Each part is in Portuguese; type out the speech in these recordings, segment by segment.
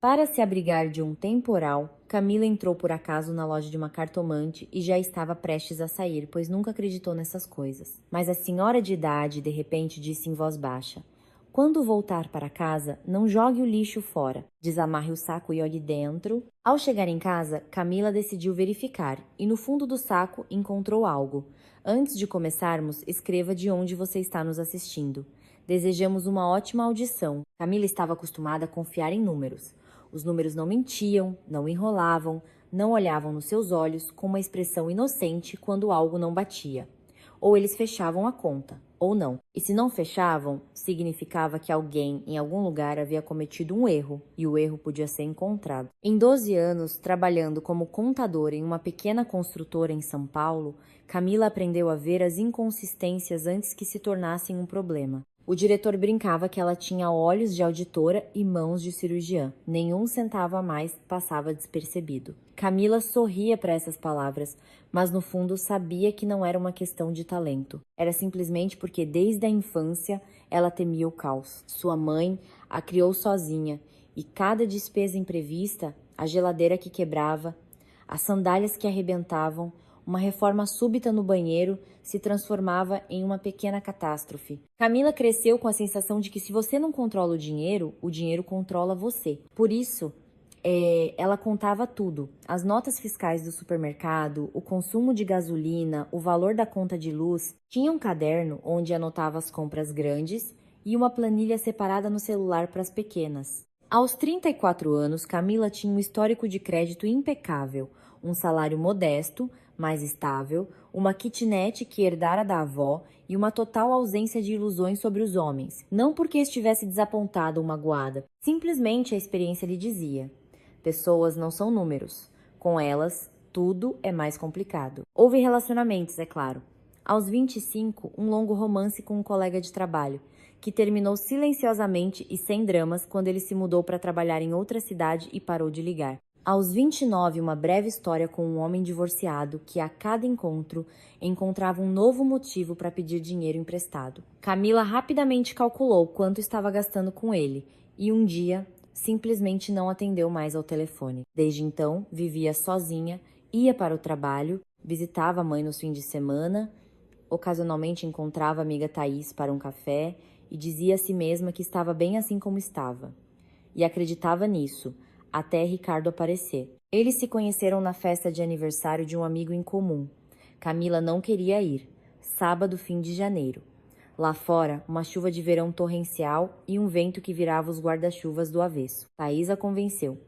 Para se abrigar de um temporal, Camila entrou por acaso na loja de uma cartomante e já estava prestes a sair, pois nunca acreditou nessas coisas. Mas a senhora de idade de repente disse em voz baixa: "Quando voltar para casa, não jogue o lixo fora. Desamarre o saco e olhe dentro." Ao chegar em casa, Camila decidiu verificar e no fundo do saco encontrou algo. Antes de começarmos, escreva de onde você está nos assistindo. Desejamos uma ótima audição. Camila estava acostumada a confiar em números. Os números não mentiam, não enrolavam, não olhavam nos seus olhos com uma expressão inocente quando algo não batia. Ou eles fechavam a conta, ou não. E se não fechavam, significava que alguém em algum lugar havia cometido um erro, e o erro podia ser encontrado. Em 12 anos, trabalhando como contadora em uma pequena construtora em São Paulo, Camila aprendeu a ver as inconsistências antes que se tornassem um problema. O diretor brincava que ela tinha olhos de auditora e mãos de cirurgiã. Nenhum centavo a mais passava despercebido. Camila sorria para essas palavras, mas no fundo sabia que não era uma questão de talento. Era simplesmente porque desde a infância ela temia o caos. Sua mãe a criou sozinha e cada despesa imprevista, a geladeira que quebrava, as sandálias que arrebentavam, uma reforma súbita no banheiro se transformava em uma pequena catástrofe. Camila cresceu com a sensação de que se você não controla o dinheiro controla você. Por isso, ela contava tudo: as notas fiscais do supermercado, o consumo de gasolina, o valor da conta de luz. Tinha um caderno onde anotava as compras grandes e uma planilha separada no celular para as pequenas. Aos 34 anos, Camila tinha um histórico de crédito impecável, um salário modesto, mais estável, uma kitnet que herdara da avó e uma total ausência de ilusões sobre os homens. Não porque estivesse desapontada ou magoada, simplesmente a experiência lhe dizia: pessoas não são números. Com elas, tudo é mais complicado. Houve relacionamentos, é claro. Aos 25, um longo romance com um colega de trabalho, que terminou silenciosamente e sem dramas quando ele se mudou para trabalhar em outra cidade e parou de ligar. Aos 29, uma breve história com um homem divorciado que, a cada encontro, encontrava um novo motivo para pedir dinheiro emprestado. Camila rapidamente calculou quanto estava gastando com ele e, um dia, simplesmente não atendeu mais ao telefone. Desde então, vivia sozinha, ia para o trabalho, visitava a mãe nos fins de semana, ocasionalmente encontrava a amiga Thaís para um café e dizia a si mesma que estava bem assim como estava. E acreditava nisso, até Ricardo aparecer. Eles se conheceram na festa de aniversário de um amigo em comum. Camila não queria ir. Sábado, fim de janeiro. Lá fora, uma chuva de verão torrencial e um vento que virava os guarda-chuvas do avesso. Thaís a convenceu.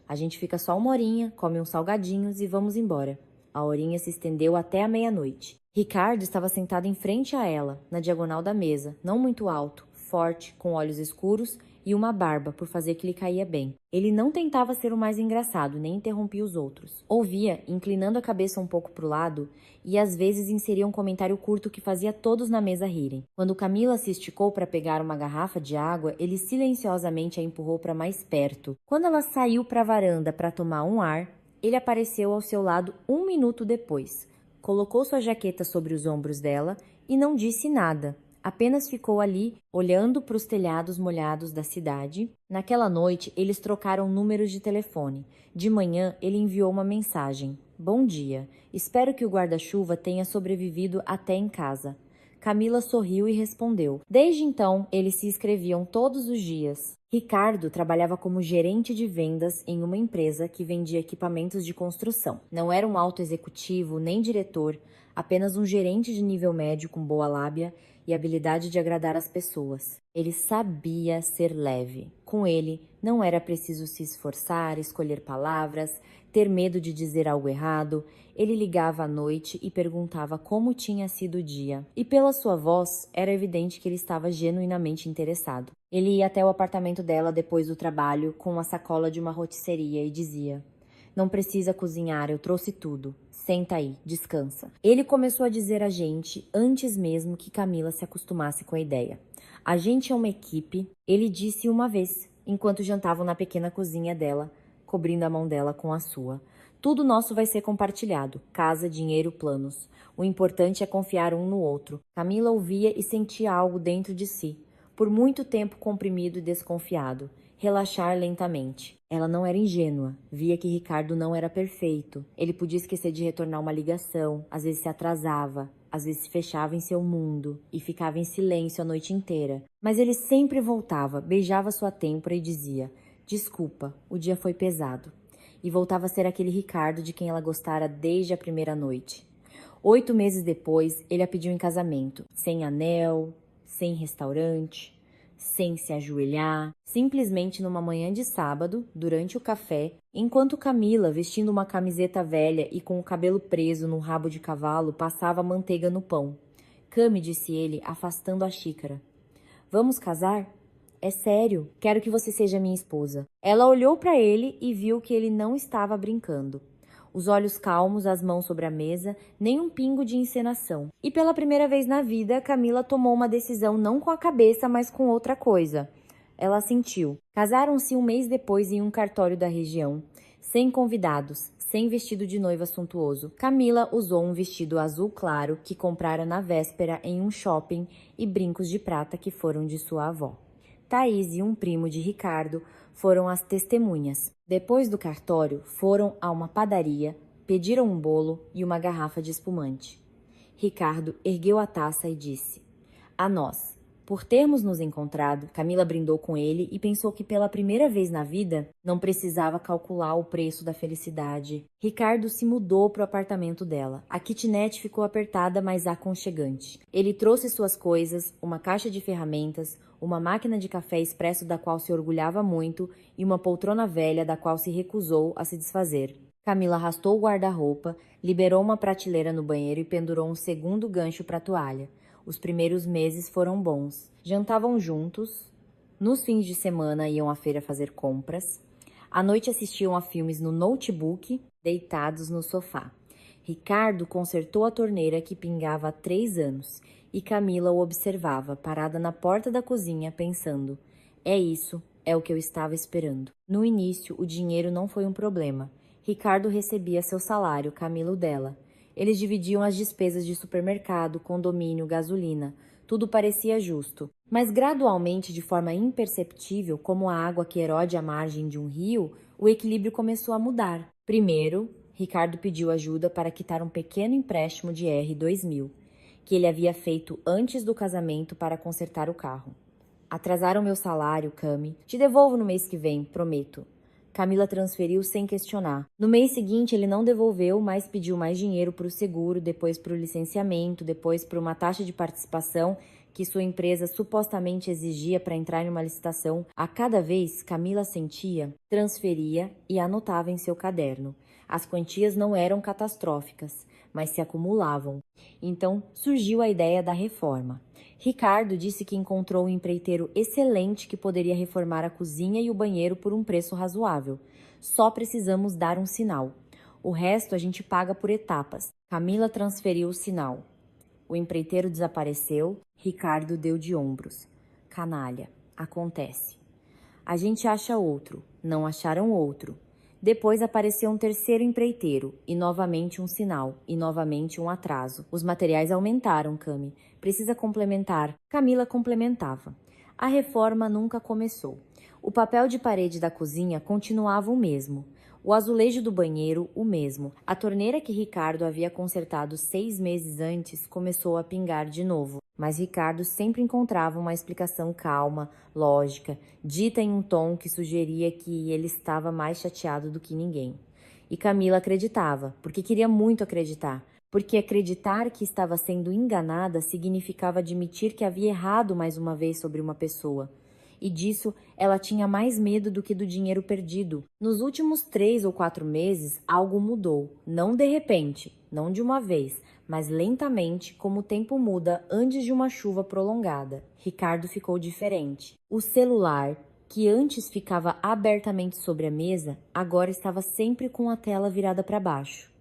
A gente fica só uma horinha, come uns salgadinhos e vamos embora. A horinha se estendeu até a meia-noite. Ricardo estava sentado em frente a ela, na diagonal da mesa, não muito alto, forte, com olhos escuros e uma barba por fazer que lhe caía bem. Ele não tentava ser o mais engraçado, nem interrompia os outros. Ouvia, inclinando a cabeça um pouco para o lado, e às vezes inseria um comentário curto que fazia todos na mesa rirem. Quando Camila se esticou para pegar uma garrafa de água, ele silenciosamente a empurrou para mais perto. Quando ela saiu para a varanda para tomar um ar, ele apareceu ao seu lado 1 minuto depois. Colocou sua jaqueta sobre os ombros dela e não disse nada. Apenas ficou ali, olhando para os telhados molhados da cidade. Naquela noite, eles trocaram números de telefone. De manhã, ele enviou uma mensagem. Bom dia. Espero que o guarda-chuva tenha sobrevivido até em casa. Camila sorriu e respondeu. Desde então, eles se escreviam todos os dias. Ricardo trabalhava como gerente de vendas em uma empresa que vendia equipamentos de construção. Não era um alto executivo nem diretor, apenas um gerente de nível médio com boa lábia e habilidade de agradar as pessoas. Ele sabia ser leve. Com ele, não era preciso se esforçar, escolher palavras, ter medo de dizer algo errado. Ele ligava à noite e perguntava como tinha sido o dia. E pela sua voz, era evidente que ele estava genuinamente interessado. Ele ia até o apartamento dela depois do trabalho com a sacola de uma rotisserie e dizia: não precisa cozinhar, eu trouxe tudo. Senta aí, descansa. Ele começou a dizer a gente antes mesmo que Camila se acostumasse com a ideia. A gente é uma equipe, ele disse uma vez, enquanto jantavam na pequena cozinha dela, cobrindo a mão dela com a sua. Tudo nosso vai ser compartilhado, casa, dinheiro, planos. O importante é confiar um no outro. Camila ouvia e sentia algo dentro de si, por muito tempo comprimido e desconfiado. relaxar lentamente. Ela não era ingênua, via que Ricardo não era perfeito. Ele podia esquecer de retornar uma ligação, às vezes se atrasava, às vezes se fechava em seu mundo e ficava em silêncio a noite inteira. Mas ele sempre voltava, beijava sua têmpora e dizia: "Desculpa, o dia foi pesado." E voltava a ser aquele Ricardo de quem ela gostara desde a primeira noite. 8 meses depois, ele a pediu em casamento, sem anel, sem restaurante, sem se ajoelhar, simplesmente numa manhã de sábado, durante o café, enquanto Camila, vestindo uma camiseta velha e com o cabelo preso num rabo de cavalo, passava manteiga no pão. "Cami", disse ele, afastando a xícara. "Vamos casar? É sério, quero que você seja minha esposa." Ela olhou para ele e viu que ele não estava brincando. Os olhos calmos, as mãos sobre a mesa, nem um pingo de encenação. E pela primeira vez na vida, Camila tomou uma decisão não com a cabeça, mas com outra coisa. Ela sentiu. Casaram-se um mês depois em um cartório da região, sem convidados, sem vestido de noiva suntuoso. Camila usou um vestido azul claro que comprara na véspera em um shopping e brincos de prata que foram de sua avó. Thaís e um primo de Ricardo foram as testemunhas. Depois do cartório, foram a uma padaria, pediram um bolo e uma garrafa de espumante. Ricardo ergueu a taça e disse: "A nós." Por termos nos encontrado, Camila brindou com ele e pensou que pela primeira vez na vida não precisava calcular o preço da felicidade. Ricardo se mudou para o apartamento dela. A kitnet ficou apertada, mas aconchegante. Ele trouxe suas coisas, uma caixa de ferramentas, uma máquina de café expresso da qual se orgulhava muito e uma poltrona velha da qual se recusou a se desfazer. Camila arrastou o guarda-roupa, liberou uma prateleira no banheiro e pendurou um segundo gancho para a toalha. Os primeiros meses foram bons. Jantavam juntos. Nos fins de semana iam à feira fazer compras. À noite assistiam a filmes no notebook, deitados no sofá. Ricardo consertou a torneira que pingava há 3 anos e Camila o observava, parada na porta da cozinha, pensando: "É isso, é o que eu estava esperando." No início, o dinheiro não foi um problema. Ricardo recebia seu salário, Camila o dela. Eles dividiam as despesas de supermercado, condomínio, gasolina. Tudo parecia justo. Mas gradualmente, de forma imperceptível, como a água que erode a margem de um rio, o equilíbrio começou a mudar. Primeiro, Ricardo pediu ajuda para quitar um pequeno empréstimo de R$ 2.000, que ele havia feito antes do casamento para consertar o carro. "Atrasaram meu salário, Cami. Te devolvo no mês que vem, prometo." Camila transferiu sem questionar. No mês seguinte, ele não devolveu, mas pediu mais dinheiro para o seguro, depois para o licenciamento, depois para uma taxa de participação que sua empresa supostamente exigia para entrar em uma licitação. A cada vez, Camila sentia, transferia e anotava em seu caderno. As quantias não eram catastróficas, mas se acumulavam. Então, surgiu a ideia da reforma. Ricardo disse que encontrou um empreiteiro excelente que poderia reformar a cozinha e o banheiro por um preço razoável. Só precisamos dar um sinal. O resto a gente paga por etapas. Camila transferiu o sinal. O empreiteiro desapareceu. Ricardo deu de ombros. Canalha. Acontece. A gente acha outro. Não acharam outro. Depois apareceu um terceiro empreiteiro, e novamente um sinal, e novamente um atraso. Os materiais aumentaram, Cami. Precisa complementar. Camila complementava. A reforma nunca começou. O papel de parede da cozinha continuava o mesmo. O azulejo do banheiro, o mesmo. A torneira que Ricardo havia consertado 6 meses antes começou a pingar de novo. Mas Ricardo sempre encontrava uma explicação calma, lógica, dita em um tom que sugeria que ele estava mais chateado do que ninguém. E Camila acreditava, porque queria muito acreditar. Porque acreditar que estava sendo enganada significava admitir que havia errado mais uma vez sobre uma pessoa. E disso ela tinha mais medo do que do dinheiro perdido. Nos últimos 3 ou 4 meses, algo mudou. Não de repente, não de uma vez, mas lentamente, como o tempo muda antes de uma chuva prolongada. Ricardo ficou diferente. O celular, que antes ficava abertamente sobre a mesa, agora estava sempre com a tela virada para baixo.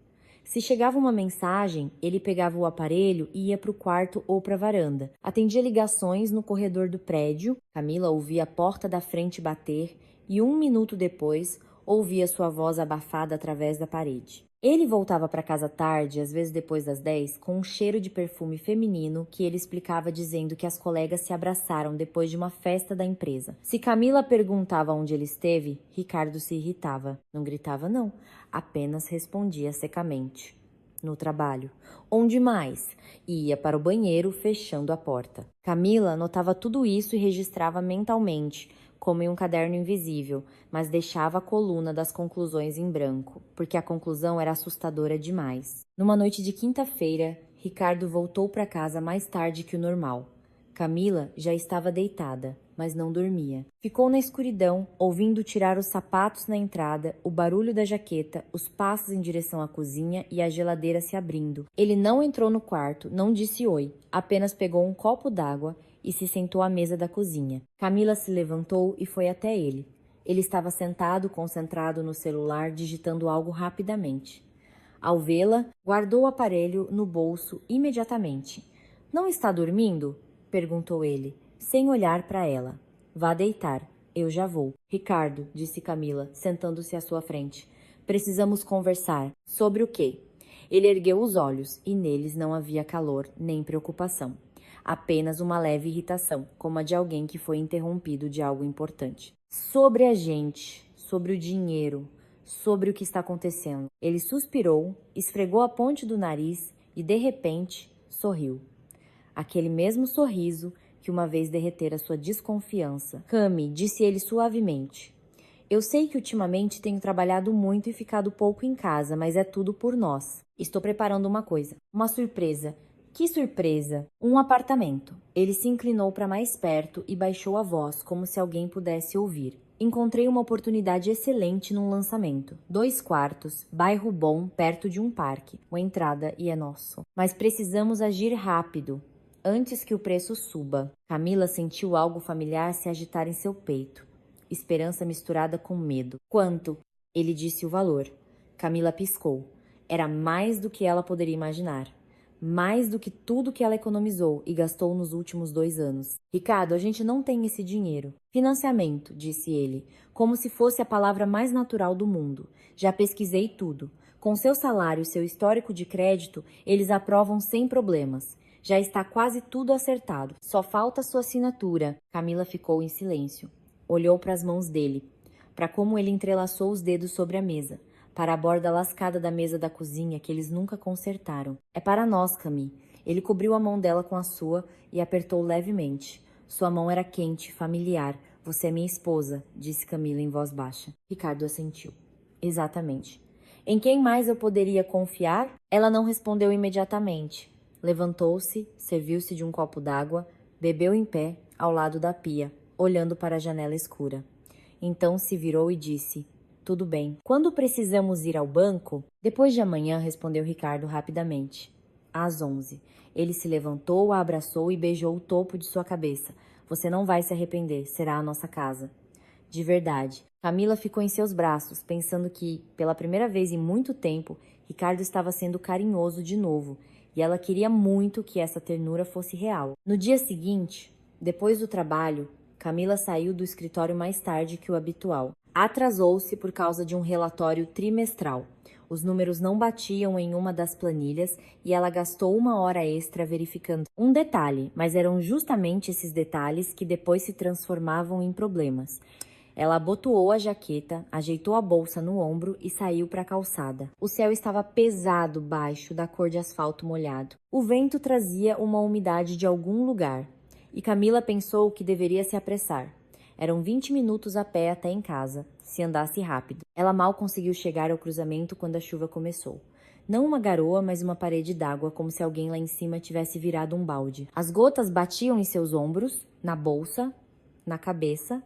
Se chegava uma mensagem, ele pegava o aparelho e ia para o quarto ou para a varanda. Atendia ligações no corredor do prédio. Camila ouvia a porta da frente bater e 1 minuto depois ouvia sua voz abafada através da parede. Ele voltava para casa tarde, às vezes depois das 10, com um cheiro de perfume feminino que ele explicava dizendo que as colegas se abraçaram depois de uma festa da empresa. Se Camila perguntava onde ele esteve, Ricardo se irritava. Não gritava não, apenas respondia secamente. No trabalho. Onde mais? E ia para o banheiro, fechando a porta. Camila notava tudo isso e registrava mentalmente, como em um caderno invisível, mas deixava a coluna das conclusões em branco, porque a conclusão era assustadora demais. Numa noite de quinta-feira, Ricardo voltou para casa mais tarde que o normal. Camila já estava deitada, mas não dormia. Ficou na escuridão, ouvindo tirar os sapatos na entrada, o barulho da jaqueta, os passos em direção à cozinha e a geladeira se abrindo. Ele não entrou no quarto, não disse oi, apenas pegou um copo d'água e se sentou à mesa da cozinha. Camila se levantou e foi até ele. Ele estava sentado, concentrado no celular, digitando algo rapidamente. Ao vê-la, guardou o aparelho no bolso imediatamente. Não está dormindo? Perguntou ele, sem olhar para ela. Vá deitar, eu já vou. Ricardo, disse Camila, sentando-se à sua frente. Precisamos conversar. Sobre o quê? Ele ergueu os olhos e neles não havia calor nem preocupação. Apenas uma leve irritação, como a de alguém que foi interrompido de algo importante. Sobre a gente, sobre o dinheiro, sobre o que está acontecendo. Ele suspirou, esfregou a ponte do nariz e, de repente, sorriu. Aquele mesmo sorriso que uma vez derretera sua desconfiança. Cami, disse ele suavemente. Eu sei que ultimamente tenho trabalhado muito e ficado pouco em casa, mas é tudo por nós. Estou preparando uma coisa, uma surpresa. Que surpresa! Um apartamento. Ele se inclinou para mais perto e baixou a voz, como se alguém pudesse ouvir. Encontrei uma oportunidade excelente num lançamento. 2 quartos, bairro bom, perto de um parque. A entrada e é nosso. Mas precisamos agir rápido, antes que o preço suba. Camila sentiu algo familiar se agitar em seu peito. Esperança misturada com medo. Quanto? Ele disse o valor. Camila piscou. Era mais do que ela poderia imaginar. Mais do que tudo que ela economizou e gastou nos últimos 2 anos. Ricardo, a gente não tem esse dinheiro. Financiamento, disse ele, como se fosse a palavra mais natural do mundo. Já pesquisei tudo. Com seu salário e seu histórico de crédito, eles aprovam sem problemas. Já está quase tudo acertado. Só falta sua assinatura. Camila ficou em silêncio. Olhou para as mãos dele, para como ele entrelaçou os dedos sobre a mesa, para a borda lascada da mesa da cozinha que eles nunca consertaram. É para nós, Cami. Ele cobriu a mão dela com a sua e apertou levemente. Sua mão era quente, familiar. Você é minha esposa, disse Camila em voz baixa. Ricardo assentiu. Exatamente. Em quem mais eu poderia confiar? Ela não respondeu imediatamente. Levantou-se, serviu-se de um copo d'água, bebeu em pé, ao lado da pia, olhando para a janela escura. Então se virou e disse, tudo bem. Quando precisamos ir ao banco? Depois de amanhã, respondeu Ricardo rapidamente. Às 11. Ele se levantou, a abraçou e beijou o topo de sua cabeça. Você não vai se arrepender, será a nossa casa. De verdade. Camila ficou em seus braços, pensando que, pela primeira vez em muito tempo, Ricardo estava sendo carinhoso de novo, e ela queria muito que essa ternura fosse real. No dia seguinte, depois do trabalho, Camila saiu do escritório mais tarde que o habitual. Atrasou-se por causa de um relatório trimestral. Os números não batiam em uma das planilhas e ela gastou 1 hora extra verificando um detalhe, mas eram justamente esses detalhes que depois se transformavam em problemas. Ela abotoou a jaqueta, ajeitou a bolsa no ombro e saiu para a calçada. O céu estava pesado, baixo, da cor de asfalto molhado. O vento trazia uma umidade de algum lugar. E Camila pensou que deveria se apressar. Eram 20 minutos a pé até em casa, se andasse rápido. Ela mal conseguiu chegar ao cruzamento quando a chuva começou. Não uma garoa, mas uma parede d'água, como se alguém lá em cima tivesse virado um balde. As gotas batiam em seus ombros, na bolsa, na cabeça.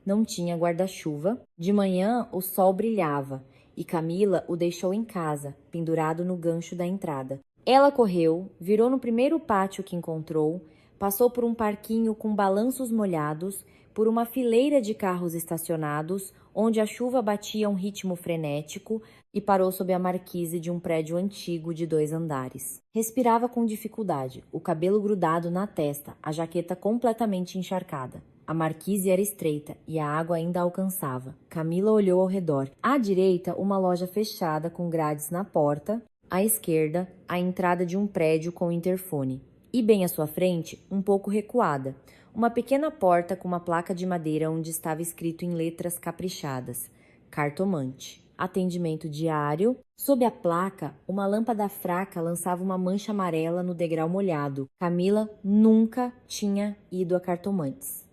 Não tinha guarda-chuva. De manhã, o sol brilhava e Camila o deixou em casa, pendurado no gancho da entrada. Ela correu, virou no primeiro pátio que encontrou, passou por um parquinho com balanços molhados, por uma fileira de carros estacionados, onde a chuva batia um ritmo frenético, e parou sob a marquise de um prédio antigo de 2 andares. Respirava com dificuldade, o cabelo grudado na testa, a jaqueta completamente encharcada. A marquise era estreita e a água ainda a alcançava. Camila olhou ao redor. À direita, uma loja fechada com grades na porta. À esquerda, a entrada de um prédio com interfone. E bem à sua frente, um pouco recuada, uma pequena porta com uma placa de madeira onde estava escrito em letras caprichadas: Cartomante. Atendimento diário. Sob a placa, uma lâmpada fraca lançava uma mancha amarela no degrau molhado. Camila nunca tinha ido a Cartomantes.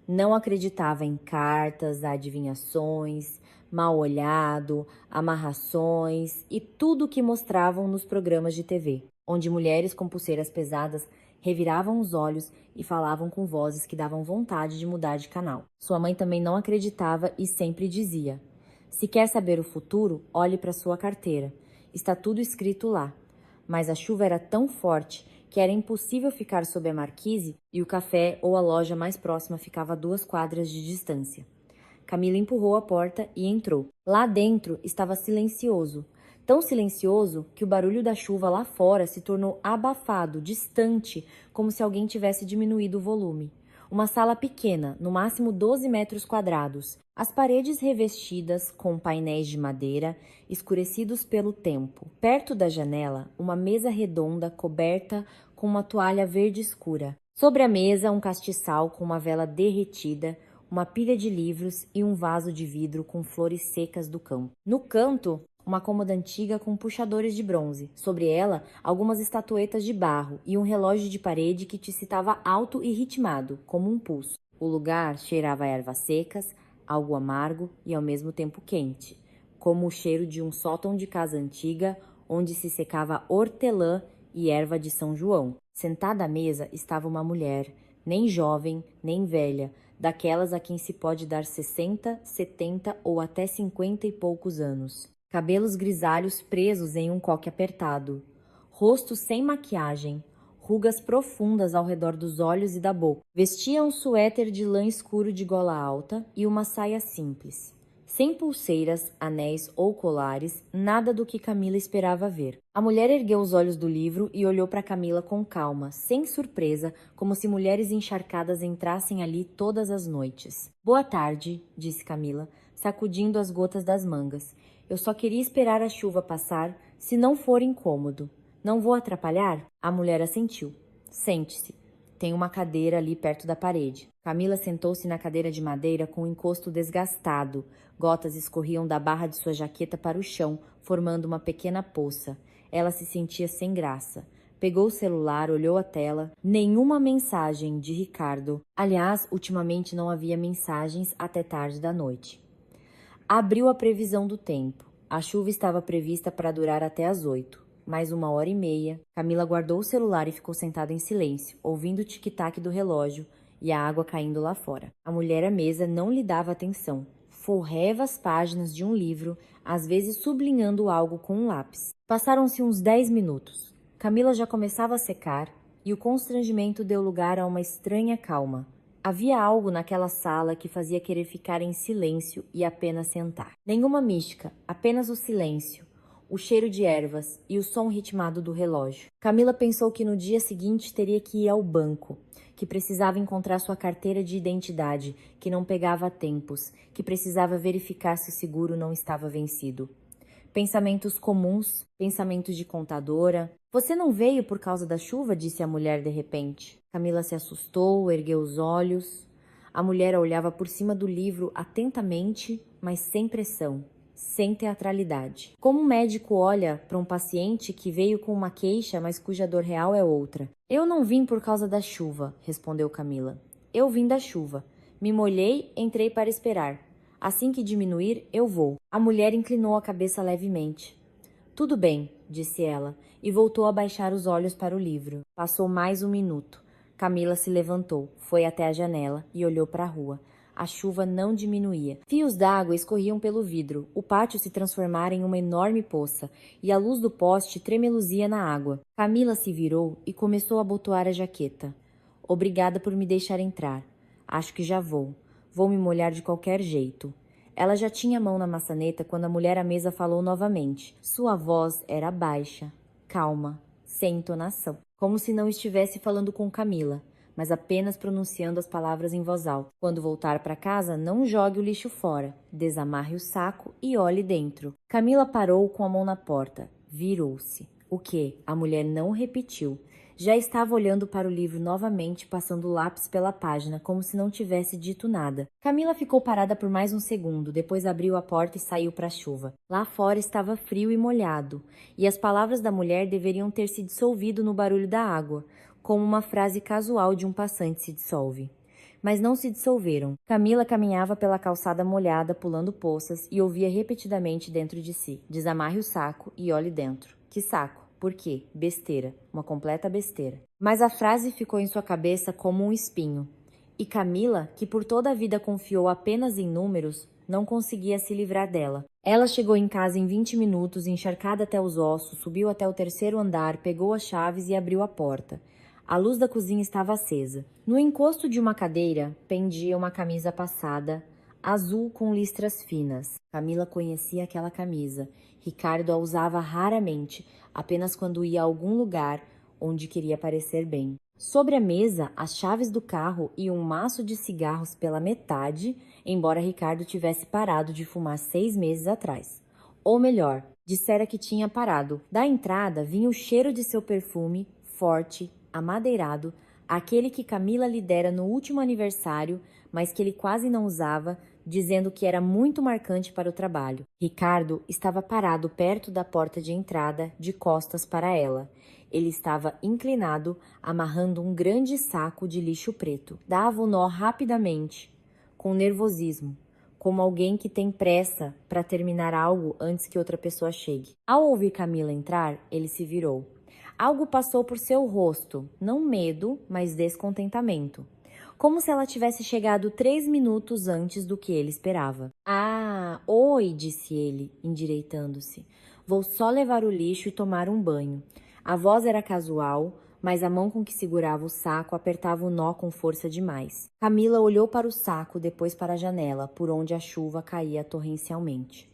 Não acreditava em cartas, adivinhações, mal olhado, amarrações e tudo o que mostravam nos programas de TV, onde mulheres com pulseiras pesadas reviravam os olhos e falavam com vozes que davam vontade de mudar de canal. Sua mãe também não acreditava e sempre dizia: se quer saber o futuro, olhe para sua carteira. Está tudo escrito lá. Mas a chuva era tão forte que era impossível ficar sob a marquise e o café ou a loja mais próxima ficava a 2 quadras de distância. Camila empurrou a porta e entrou. Lá dentro estava silencioso. Tão silencioso que o barulho da chuva lá fora se tornou abafado, distante, como se alguém tivesse diminuído o volume. Uma sala pequena, no máximo 12 metros quadrados. As paredes revestidas com painéis de madeira, escurecidos pelo tempo. Perto da janela, uma mesa redonda coberta com uma toalha verde escura. Sobre a mesa, um castiçal com uma vela derretida, uma pilha de livros e um vaso de vidro com flores secas do campo. No canto, uma cômoda antiga com puxadores de bronze. Sobre ela, algumas estatuetas de barro e um relógio de parede que te citava alto e ritmado, como um pulso. O lugar cheirava a ervas secas, algo amargo e ao mesmo tempo quente, como o cheiro de um sótão de casa antiga onde se secava hortelã e erva de São João. Sentada à mesa estava uma mulher, nem jovem, nem velha, daquelas a quem se pode dar 60, 70 ou até 50 e poucos anos. Cabelos grisalhos presos em um coque apertado. Rosto sem maquiagem. Rugas profundas ao redor dos olhos e da boca. Vestia um suéter de lã escuro de gola alta e uma saia simples. Sem pulseiras, anéis ou colares, nada do que Camila esperava ver. A mulher ergueu os olhos do livro e olhou para Camila com calma, sem surpresa, como se mulheres encharcadas entrassem ali todas as noites. Boa tarde, disse Camila, sacudindo as gotas das mangas. Eu só queria esperar a chuva passar, se não for incômodo. Não vou atrapalhar? A mulher assentiu. Sente-se. Tem uma cadeira ali perto da parede. Camila sentou-se na cadeira de madeira com o encosto desgastado. Gotas escorriam da barra de sua jaqueta para o chão, formando uma pequena poça. Ela se sentia sem graça. Pegou o celular, olhou a tela. Nenhuma mensagem de Ricardo. Aliás, ultimamente não havia mensagens até tarde da noite. Abriu a previsão do tempo. A chuva estava prevista para durar até às 8. Mais 1h30. Camila guardou o celular e ficou sentada em silêncio, ouvindo o tic-tac do relógio e a água caindo lá fora. A mulher à mesa não lhe dava atenção. Forreva as páginas de um livro, às vezes sublinhando algo com um lápis. Passaram-se uns 10 minutos. Camila já começava a secar e o constrangimento deu lugar a uma estranha calma. Havia algo naquela sala que fazia querer ficar em silêncio e apenas sentar. Nenhuma mística, apenas o silêncio, o cheiro de ervas e o som ritmado do relógio. Camila pensou que no dia seguinte teria que ir ao banco, que precisava encontrar sua carteira de identidade, que não pegava a tempos, que precisava verificar se o seguro não estava vencido. Pensamentos comuns, pensamentos de contadora. Você não veio por causa da chuva? Disse a mulher de repente. Camila se assustou, ergueu os olhos. A mulher a olhava por cima do livro atentamente, mas sem pressão, sem teatralidade. Como um médico olha para um paciente que veio com uma queixa, mas cuja dor real é outra. Eu não vim por causa da chuva, respondeu Camila. Eu vim da chuva. Me molhei, entrei para esperar. Assim que diminuir, eu vou. A mulher inclinou a cabeça levemente. Tudo bem, disse ela, e voltou a baixar os olhos para o livro. Passou mais 1 minuto. Camila se levantou, foi até a janela e olhou para a rua. A chuva não diminuía. Fios d'água escorriam pelo vidro. O pátio se transformara em uma enorme poça, e a luz do poste tremeluzia na água. Camila se virou e começou a abotoar a jaqueta. Obrigada por me deixar entrar. Acho que já vou. Vou me molhar de qualquer jeito. Ela já tinha a mão na maçaneta quando a mulher à mesa falou novamente. Sua voz era baixa, calma, sem entonação, como se não estivesse falando com Camila, mas apenas pronunciando as palavras em voz alta. Quando voltar para casa, não jogue o lixo fora, desamarre o saco e olhe dentro. Camila parou com a mão na porta, virou-se. O quê? A mulher não repetiu. Já estava olhando para o livro novamente, passando o lápis pela página, como se não tivesse dito nada. Camila ficou parada por mais um segundo, depois abriu a porta e saiu para a chuva. Lá fora estava frio e molhado, e as palavras da mulher deveriam ter se dissolvido no barulho da água, como uma frase casual de um passante se dissolve. Mas não se dissolveram. Camila caminhava pela calçada molhada, pulando poças, e ouvia repetidamente dentro de si: desamarre o saco e olhe dentro. Que saco? Por quê? Besteira. Uma completa besteira. Mas a frase ficou em sua cabeça como um espinho. E Camila, que por toda a vida confiou apenas em números, não conseguia se livrar dela. Ela chegou em casa em 20 minutos, encharcada até os ossos, subiu até o terceiro andar, pegou as chaves e abriu a porta. A luz da cozinha estava acesa. No encosto de uma cadeira pendia uma camisa passada, azul com listras finas. Camila conhecia aquela camisa. Ricardo a usava raramente, apenas quando ia a algum lugar onde queria parecer bem. Sobre a mesa, as chaves do carro e um maço de cigarros pela metade, embora Ricardo tivesse parado de fumar 6 meses atrás. Ou melhor, dissera que tinha parado. Da entrada vinha o cheiro de seu perfume, forte, amadeirado, aquele que Camila lhe dera no último aniversário, mas que ele quase não usava, dizendo que era muito marcante para o trabalho. Ricardo estava parado perto da porta de entrada, de costas para ela. Ele estava inclinado, amarrando um grande saco de lixo preto. Dava o nó rapidamente, com nervosismo, como alguém que tem pressa para terminar algo antes que outra pessoa chegue. Ao ouvir Camila entrar, ele se virou. Algo passou por seu rosto, não medo, mas descontentamento. Como se ela tivesse chegado 3 minutos antes do que ele esperava. Ah, oi, disse ele, endireitando-se. Vou só levar o lixo e tomar um banho. A voz era casual, mas a mão com que segurava o saco apertava o nó com força demais. Camila olhou para o saco, depois para a janela, por onde a chuva caía torrencialmente.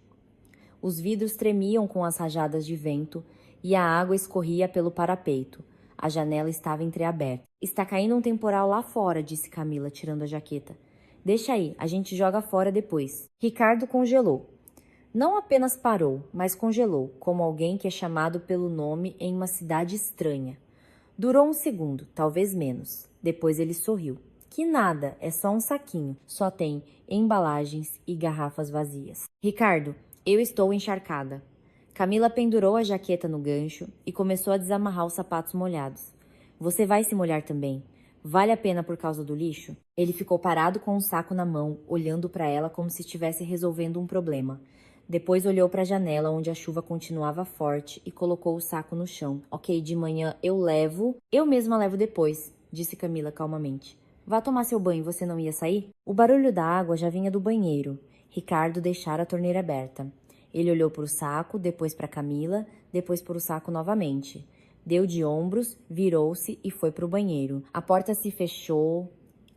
Os vidros tremiam com as rajadas de vento e a água escorria pelo parapeito. A janela estava entreaberta. Está caindo um temporal lá fora, disse Camila, tirando a jaqueta. Deixa aí, a gente joga fora depois. Ricardo congelou. Não apenas parou, mas congelou, como alguém que é chamado pelo nome em uma cidade estranha. Durou um segundo, talvez menos. Depois ele sorriu. Que nada, é só um saquinho. Só tem embalagens e garrafas vazias. Ricardo, eu estou encharcada. Camila pendurou a jaqueta no gancho e começou a desamarrar os sapatos molhados. Você vai se molhar também. Vale a pena por causa do lixo? Ele ficou parado com um saco na mão, olhando para ela como se estivesse resolvendo um problema. Depois olhou para a janela onde a chuva continuava forte e colocou o saco no chão. Ok, de manhã eu levo. Eu mesma levo depois, disse Camila calmamente. Vá tomar seu banho, você não ia sair? O barulho da água já vinha do banheiro. Ricardo deixara a torneira aberta. Ele olhou para o saco, depois para Camila, depois para o saco novamente. Deu de ombros, virou-se e foi para o banheiro. A porta se fechou,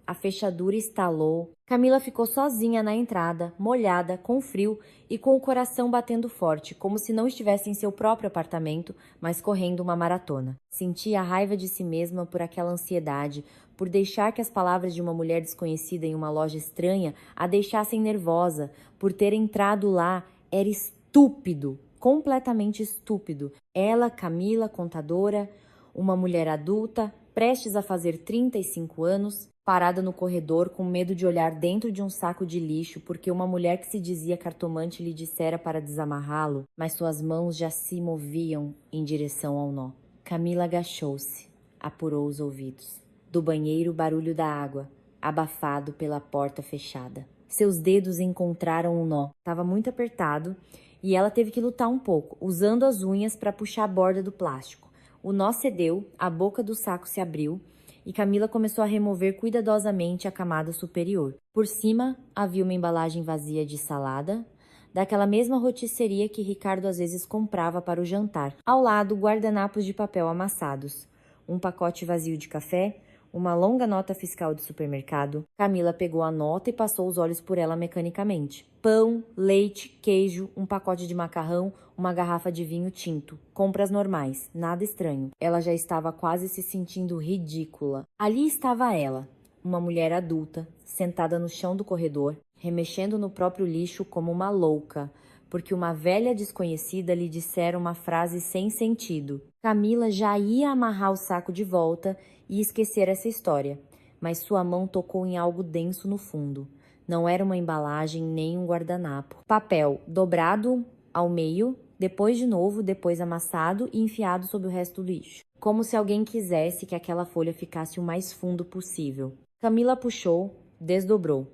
a fechadura estalou. Camila ficou sozinha na entrada, molhada, com frio e com o coração batendo forte, como se não estivesse em seu próprio apartamento, mas correndo uma maratona. Sentia a raiva de si mesma por aquela ansiedade, por deixar que as palavras de uma mulher desconhecida em uma loja estranha a deixassem nervosa, por ter entrado lá. Era estúpido, completamente estúpido. Ela, Camila, contadora, uma mulher adulta, prestes a fazer 35 anos, parada no corredor com medo de olhar dentro de um saco de lixo porque uma mulher que se dizia cartomante lhe dissera para desamarrá-lo, mas suas mãos já se moviam em direção ao nó. Camila agachou-se, apurou os ouvidos. Do banheiro, o barulho da água, abafado pela porta fechada. Seus dedos encontraram um nó. Estava muito apertado e ela teve que lutar um pouco, usando as unhas para puxar a borda do plástico. O nó cedeu, a boca do saco se abriu e Camila começou a remover cuidadosamente a camada superior. Por cima havia uma embalagem vazia de salada, daquela mesma rotisserie que Ricardo às vezes comprava para o jantar. Ao lado, guardanapos de papel amassados, um pacote vazio de café, Uma longa nota fiscal de supermercado. Camila pegou a nota e passou os olhos por ela mecanicamente. Pão, leite, queijo, um pacote de macarrão, uma garrafa de vinho tinto. Compras normais, nada estranho. Ela já estava quase se sentindo ridícula. Ali estava ela, uma mulher adulta, sentada no chão do corredor, remexendo no próprio lixo como uma louca, porque uma velha desconhecida lhe dissera uma frase sem sentido. Camila já ia amarrar o saco de volta e esquecer essa história, mas sua mão tocou em algo denso no fundo. Não era uma embalagem nem um guardanapo. Papel dobrado ao meio, depois de novo, depois amassado e enfiado sob o resto do lixo. Como se alguém quisesse que aquela folha ficasse o mais fundo possível. Camila puxou, desdobrou.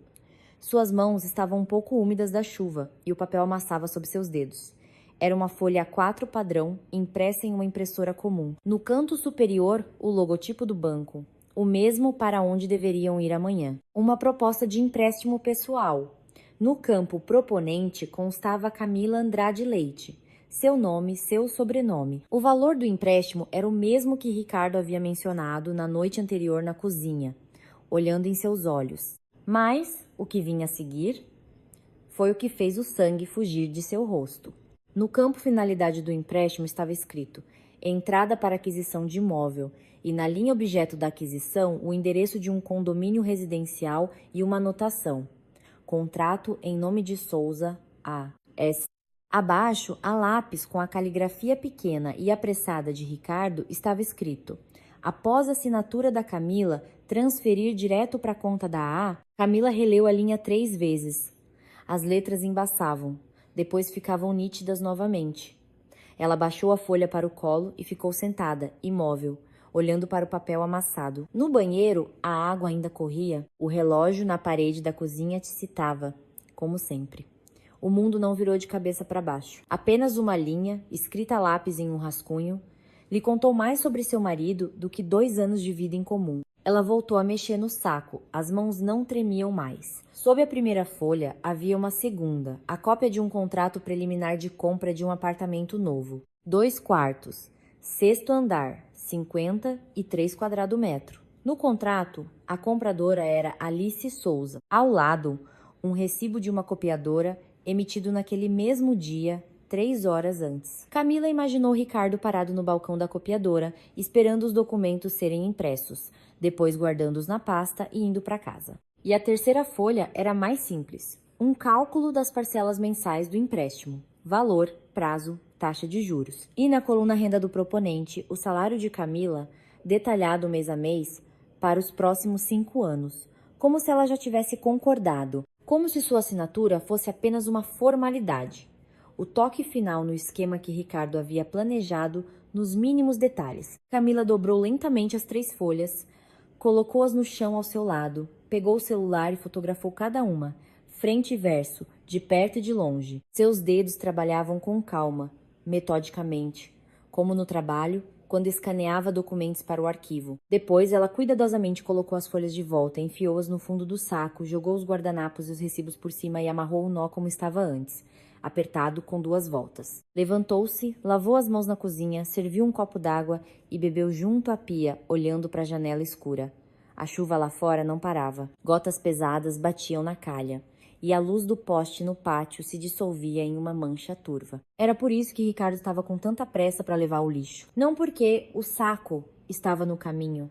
Suas mãos estavam um pouco úmidas da chuva e o papel amassava sob seus dedos. Era uma folha A4 padrão, impressa em uma impressora comum. No canto superior, o logotipo do banco, o mesmo para onde deveriam ir amanhã. Uma proposta de empréstimo pessoal. No campo proponente constava Camila Andrade Leite, seu nome, seu sobrenome. O valor do empréstimo era o mesmo que Ricardo havia mencionado na noite anterior na cozinha, olhando em seus olhos. Mas o que vinha a seguir foi o que fez o sangue fugir de seu rosto. No campo finalidade do empréstimo estava escrito entrada para aquisição de imóvel e na linha objeto da aquisição o endereço de um condomínio residencial e uma anotação. Contrato em nome de Souza A.S. Abaixo, a lápis com a caligrafia pequena e apressada de Ricardo, estava escrito: após a assinatura da Camila transferir direto para a conta da A, Camila releu a linha 3 vezes. As letras embaçavam, depois ficavam nítidas novamente. Ela baixou a folha para o colo e ficou sentada, imóvel, olhando para o papel amassado. No banheiro, a água ainda corria. O relógio na parede da cozinha ticitava, como sempre. O mundo não virou de cabeça para baixo. Apenas uma linha, escrita a lápis em um rascunho, lhe contou mais sobre seu marido do que 2 anos de vida em comum. Ela voltou a mexer no saco, as mãos não tremiam mais. Sob a primeira folha havia uma segunda, a cópia de um contrato preliminar de compra de um apartamento novo. 2 quartos, 6º andar, 53 quadrado metro. No contrato, a compradora era Alice Souza. Ao lado, um recibo de uma copiadora emitido naquele mesmo dia, 3 horas antes. Camila imaginou Ricardo parado no balcão da copiadora, esperando os documentos serem impressos, depois guardando-os na pasta e indo para casa. E a terceira folha era mais simples. Um cálculo das parcelas mensais do empréstimo. Valor, prazo, taxa de juros. E na coluna renda do proponente, o salário de Camila, detalhado mês a mês, para os próximos 5 anos. Como se ela já tivesse concordado. Como se sua assinatura fosse apenas uma formalidade. O toque final no esquema que Ricardo havia planejado nos mínimos detalhes. Camila dobrou lentamente as 3 folhas, colocou-as no chão ao seu lado, pegou o celular e fotografou cada uma, frente e verso, de perto e de longe. Seus dedos trabalhavam com calma, metodicamente, como no trabalho, quando escaneava documentos para o arquivo. Depois, ela cuidadosamente colocou as folhas de volta, enfiou-as no fundo do saco, jogou os guardanapos e os recibos por cima e amarrou o nó como estava antes, apertado com 2 voltas. Levantou-se, lavou as mãos na cozinha, serviu um copo d'água e bebeu junto à pia, olhando para a janela escura. A chuva lá fora não parava. Gotas pesadas batiam na calha, e a luz do poste no pátio se dissolvia em uma mancha turva. Era por isso que Ricardo estava com tanta pressa para levar o lixo. Não porque o saco estava no caminho,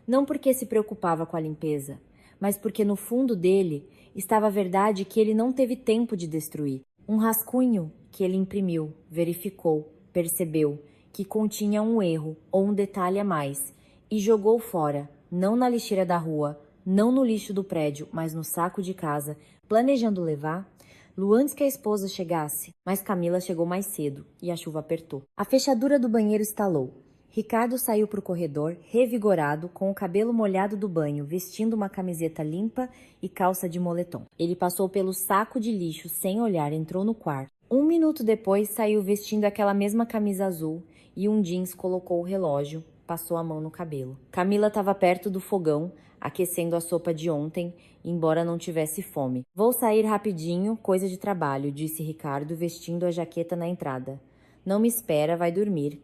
não porque se preocupava com a limpeza, mas porque no fundo dele estava a verdade que ele não teve tempo de destruir. Um rascunho que ele imprimiu, verificou, percebeu que continha um erro ou um detalhe a mais e jogou fora, não na lixeira da rua, não no lixo do prédio, mas no saco de casa, planejando levar antes que a esposa chegasse. Mas Camila chegou mais cedo e a chuva apertou. A fechadura do banheiro estalou. Ricardo saiu para o corredor, revigorado, com o cabelo molhado do banho, vestindo uma camiseta limpa e calça de moletom. Ele passou pelo saco de lixo sem olhar, entrou no quarto. 1 minuto depois, saiu vestindo aquela mesma camisa azul e um jeans, colocou o relógio, passou a mão no cabelo. Camila estava perto do fogão, aquecendo a sopa de ontem, embora não tivesse fome. Vou sair rapidinho, coisa de trabalho, disse Ricardo, vestindo a jaqueta na entrada. Não me espera, vai dormir.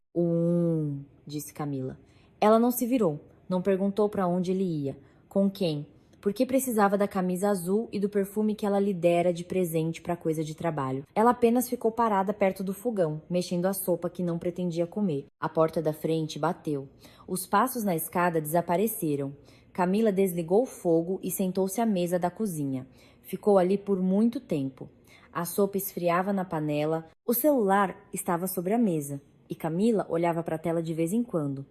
Disse Camila. Ela não se virou, Não perguntou para onde ele ia, com quem, por que precisava da camisa azul e do perfume que ela lhe dera de presente para coisa de trabalho. Ela apenas ficou parada perto do fogão, mexendo a sopa que não pretendia comer. A porta da frente bateu. Os passos na escada desapareceram. Camila desligou o fogo e sentou-se à mesa da cozinha. Ficou ali por muito tempo. A sopa esfriava na panela, o celular estava sobre a mesa e Camila olhava para a tela de vez em quando,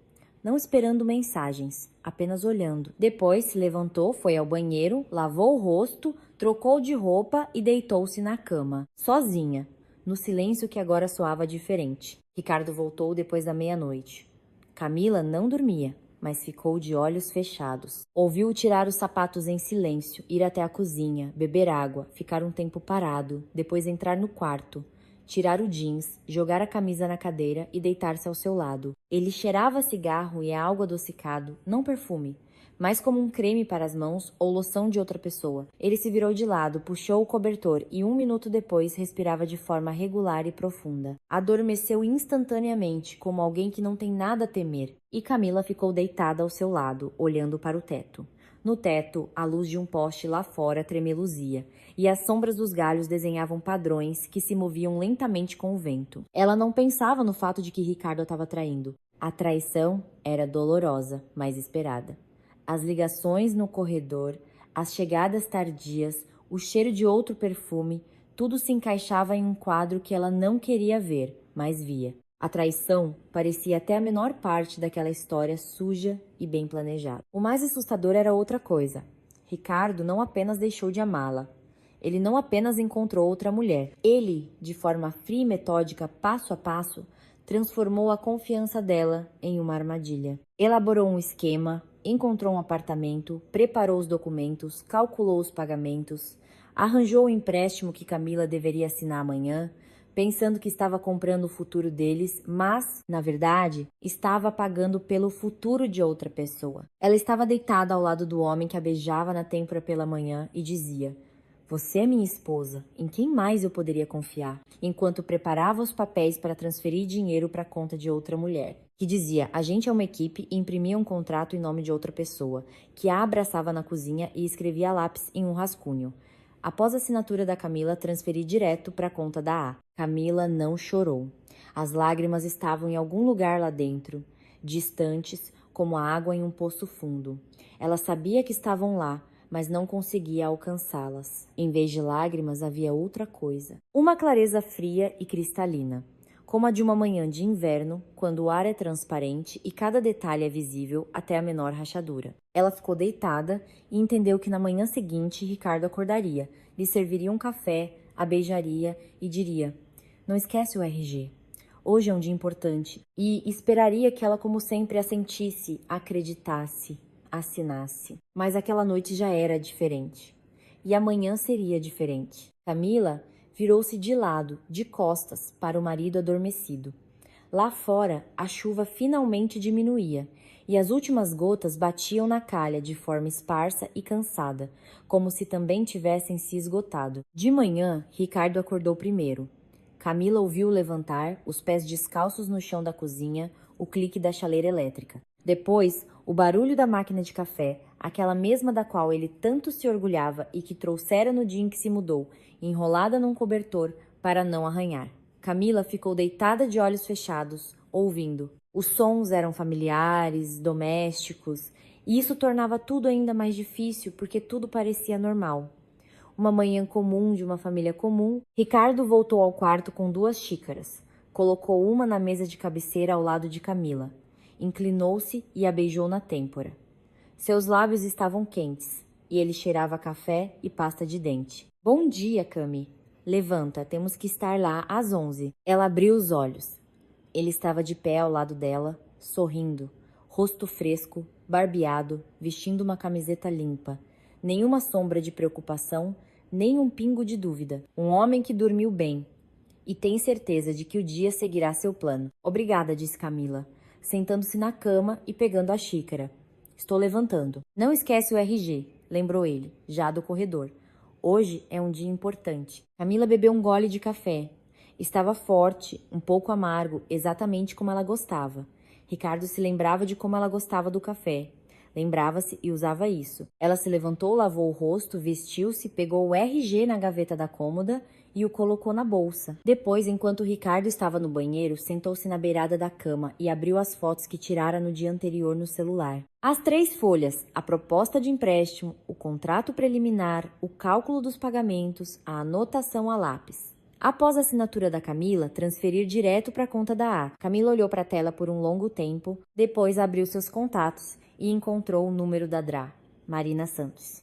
não esperando mensagens, apenas olhando. Depois se levantou, foi ao banheiro, lavou o rosto, trocou de roupa e deitou-se na cama, sozinha, no silêncio que agora soava diferente. Ricardo voltou depois da meia-noite. Camila não dormia, mas ficou de olhos fechados. Ouviu-o tirar os sapatos em silêncio, ir até a cozinha, beber água, ficar um tempo parado, depois entrar no quarto, tirar o jeans, jogar a camisa na cadeira e deitar-se ao seu lado. Ele cheirava cigarro e algo adocicado, não perfume, mas como um creme para as mãos ou loção de outra pessoa. Ele se virou de lado, puxou o cobertor e 1 minuto depois respirava de forma regular e profunda. Adormeceu instantaneamente, como alguém que não tem nada a temer, e Camila ficou deitada ao seu lado, olhando para o teto. No teto, a luz de um poste lá fora tremeluzia, e as sombras dos galhos desenhavam padrões que se moviam lentamente com o vento. Ela não pensava no fato de que Ricardo a estava traindo. A traição era dolorosa, mas esperada. As ligações no corredor, as chegadas tardias, o cheiro de outro perfume, tudo se encaixava em um quadro que ela não queria ver, mas via. A traição parecia até a menor parte daquela história suja e bem planejada. O mais assustador era outra coisa. Ricardo não apenas deixou de amá-la. Ele não apenas encontrou outra mulher. Ele, de forma fria e metódica, passo a passo, transformou a confiança dela em uma armadilha. Elaborou um esquema, encontrou um apartamento, preparou os documentos, calculou os pagamentos, arranjou o empréstimo que Camila deveria assinar amanhã, pensando que estava comprando o futuro deles, mas, na verdade, estava pagando pelo futuro de outra pessoa. Ela estava deitada ao lado do homem que a beijava na têmpora pela manhã e dizia: "Você é minha esposa, em quem mais eu poderia confiar?", enquanto preparava os papéis para transferir dinheiro para a conta de outra mulher, que dizia: "A gente é uma equipe", e imprimia um contrato em nome de outra pessoa, que a abraçava na cozinha e escrevia a lápis em um rascunho. Após a assinatura da Camila, transferi direto para a conta da A. Camila não chorou. As lágrimas estavam em algum lugar lá dentro, distantes, como a água em um poço fundo. Ela sabia que estavam lá, mas não conseguia alcançá-las. Em vez de lágrimas, havia outra coisa. Uma clareza fria e cristalina, como a de uma manhã de inverno, quando o ar é transparente e cada detalhe é visível até a menor rachadura. Ela ficou deitada e entendeu que na manhã seguinte Ricardo acordaria, lhe serviria um café, a beijaria e diria: "Não esquece o RG. Hoje é um dia importante", e esperaria que ela, como sempre, assentisse, acreditasse, assinasse. Mas aquela noite já era diferente. E amanhã seria diferente. Camila virou-se de lado, de costas, para o marido adormecido. Lá fora, a chuva finalmente diminuía, e as últimas gotas batiam na calha de forma esparsa e cansada, como se também tivessem se esgotado. De manhã, Ricardo acordou primeiro. Camila ouviu-o levantar, os pés descalços no chão da cozinha, o clique da chaleira elétrica. Depois, o barulho da máquina de café, aquela mesma da qual ele tanto se orgulhava e que trouxera no dia em que se mudou, enrolada num cobertor para não arranhar. Camila ficou deitada de olhos fechados, ouvindo. Os sons eram familiares, domésticos, e isso tornava tudo ainda mais difícil porque tudo parecia normal. Uma manhã comum de uma família comum, Ricardo voltou ao quarto com 2 xícaras. Colocou uma na mesa de cabeceira ao lado de Camila. Inclinou-se e a beijou na têmpora. Seus lábios estavam quentes, e ele cheirava a café e pasta de dente. "Bom dia, Cami. Levanta, temos que estar lá às 11. Ela abriu os olhos. Ele estava de pé ao lado dela, sorrindo, rosto fresco, barbeado, vestindo uma camiseta limpa. Nenhuma sombra de preocupação, nem um pingo de dúvida. Um homem que dormiu bem e tem certeza de que o dia seguirá seu plano. "Obrigada", disse Camila, sentando-se na cama e pegando a xícara. "Estou levantando." "Não esquece o RG", lembrou ele, já do corredor. "Hoje é um dia importante." Camila bebeu um gole de café. Estava forte, um pouco amargo, exatamente como ela gostava. Ricardo se lembrava de como ela gostava do café. Lembrava-se e usava isso. Ela se levantou, lavou o rosto, vestiu-se, pegou o RG na gaveta da cômoda e o colocou na bolsa. Depois, enquanto Ricardo estava no banheiro, sentou-se na beirada da cama e abriu as fotos que tirara no dia anterior no celular. As 3 folhas, a proposta de empréstimo, o contrato preliminar, o cálculo dos pagamentos, a anotação a lápis. Após a assinatura da Camila, transferir direto para a conta da A. Camila olhou para a tela por um longo tempo, depois abriu seus contatos e encontrou o número da Drá, Marina Santos.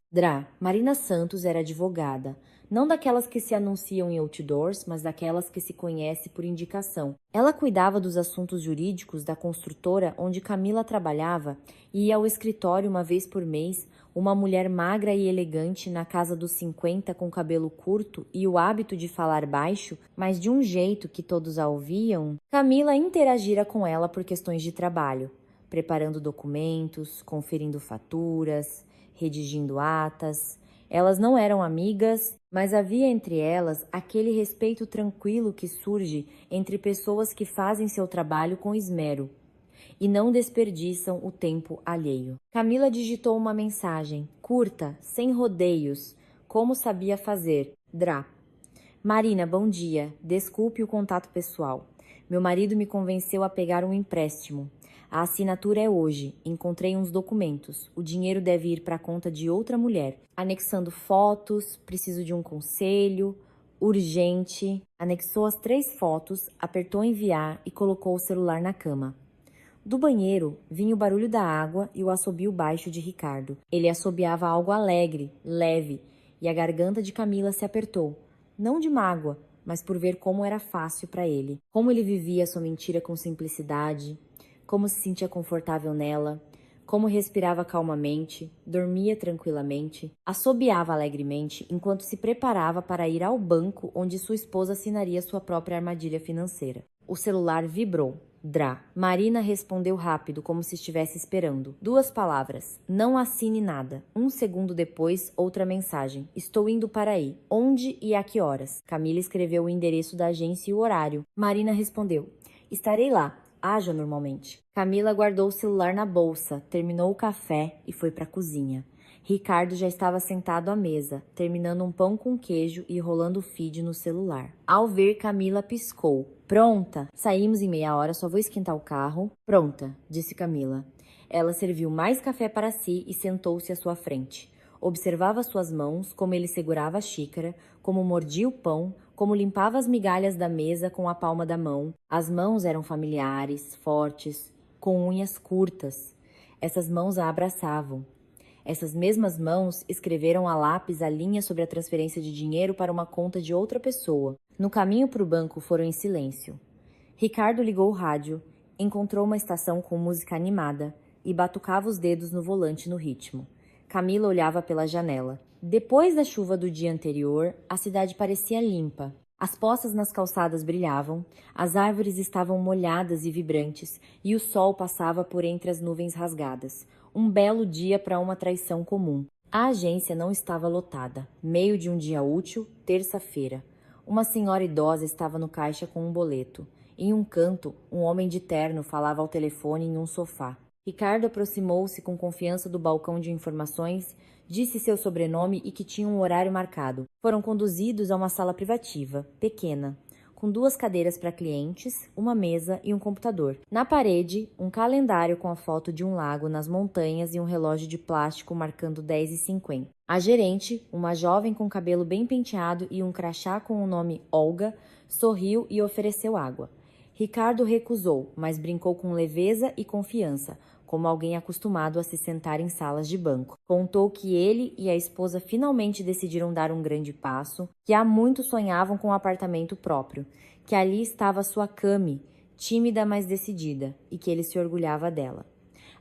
Marina Santos era advogada, não daquelas que se anunciam em outdoors, mas daquelas que se conhece por indicação. Ela cuidava dos assuntos jurídicos da construtora onde Camila trabalhava e ia ao escritório uma vez por mês, uma mulher magra e elegante na casa dos 50 com cabelo curto e o hábito de falar baixo, mas de um jeito que todos a ouviam. Camila interagira com ela por questões de trabalho, preparando documentos, conferindo faturas, redigindo atas. Elas não eram amigas, mas havia entre elas aquele respeito tranquilo que surge entre pessoas que fazem seu trabalho com esmero e não desperdiçam o tempo alheio. Camila digitou uma mensagem, curta, sem rodeios, como sabia fazer. Drá. Marina, bom dia. Desculpe o contato pessoal. Meu marido me convenceu a pegar um empréstimo. A assinatura é hoje. Encontrei uns documentos. O dinheiro deve ir para a conta de outra mulher. Anexando fotos, preciso de um conselho, urgente. Anexou as 3 fotos, apertou enviar e colocou o celular na cama. Do banheiro vinha o barulho da água e o assobio baixo de Ricardo. Ele assobiava algo alegre, leve, e a garganta de Camila se apertou. Não de mágoa, mas por ver como era fácil para ele. Como ele vivia sua mentira com simplicidade, como se sentia confortável nela, como respirava calmamente, dormia tranquilamente, assobiava alegremente enquanto se preparava para ir ao banco onde sua esposa assinaria sua própria armadilha financeira. O celular vibrou. Drá. Marina respondeu rápido, como se estivesse esperando. 2 palavras. Não assine nada. 1 segundo depois, outra mensagem. Estou indo para aí. Onde e a que horas? Camila escreveu o endereço da agência e o horário. Marina respondeu. Estarei lá. Haja normalmente. Camila guardou o celular na bolsa, terminou o café e foi para a cozinha. Ricardo já estava sentado à mesa, terminando um pão com queijo e rolando o feed no celular. Ao ver, Camila piscou. Pronta! Saímos em meia hora, só vou esquentar o carro. Pronta, disse Camila. Ela serviu mais café para si e sentou-se à sua frente. Observava suas mãos, como ele segurava a xícara, como mordia o pão, como limpava as migalhas da mesa com a palma da mão. As mãos eram familiares, fortes, com unhas curtas. Essas mãos a abraçavam. Essas mesmas mãos escreveram a lápis a linha sobre a transferência de dinheiro para uma conta de outra pessoa. No caminho para o banco foram em silêncio. Ricardo ligou o rádio, encontrou uma estação com música animada e batucava os dedos no volante no ritmo. Camila olhava pela janela. Depois da chuva do dia anterior, a cidade parecia limpa. As poças nas calçadas brilhavam, as árvores estavam molhadas e vibrantes e o sol passava por entre as nuvens rasgadas. Um belo dia para uma traição comum. A agência não estava lotada. Meio de um dia útil, terça-feira. Uma senhora idosa estava no caixa com um boleto. Em um canto, um homem de terno falava ao telefone em um sofá. Ricardo aproximou-se com confiança do balcão de informações, disse seu sobrenome e que tinha um horário marcado. Foram conduzidos a uma sala privativa, pequena, com 2 cadeiras para clientes, uma mesa e um computador. Na parede, um calendário com a foto de um lago nas montanhas e um relógio de plástico marcando 10h50. A gerente, uma jovem com cabelo bem penteado e um crachá com o nome Olga, sorriu e ofereceu água. Ricardo recusou, mas brincou com leveza e confiança, como alguém acostumado a se sentar em salas de banco. Contou que ele e a esposa finalmente decidiram dar um grande passo, que há muito sonhavam com um apartamento próprio, que ali estava sua Cami, tímida mas decidida, e que ele se orgulhava dela.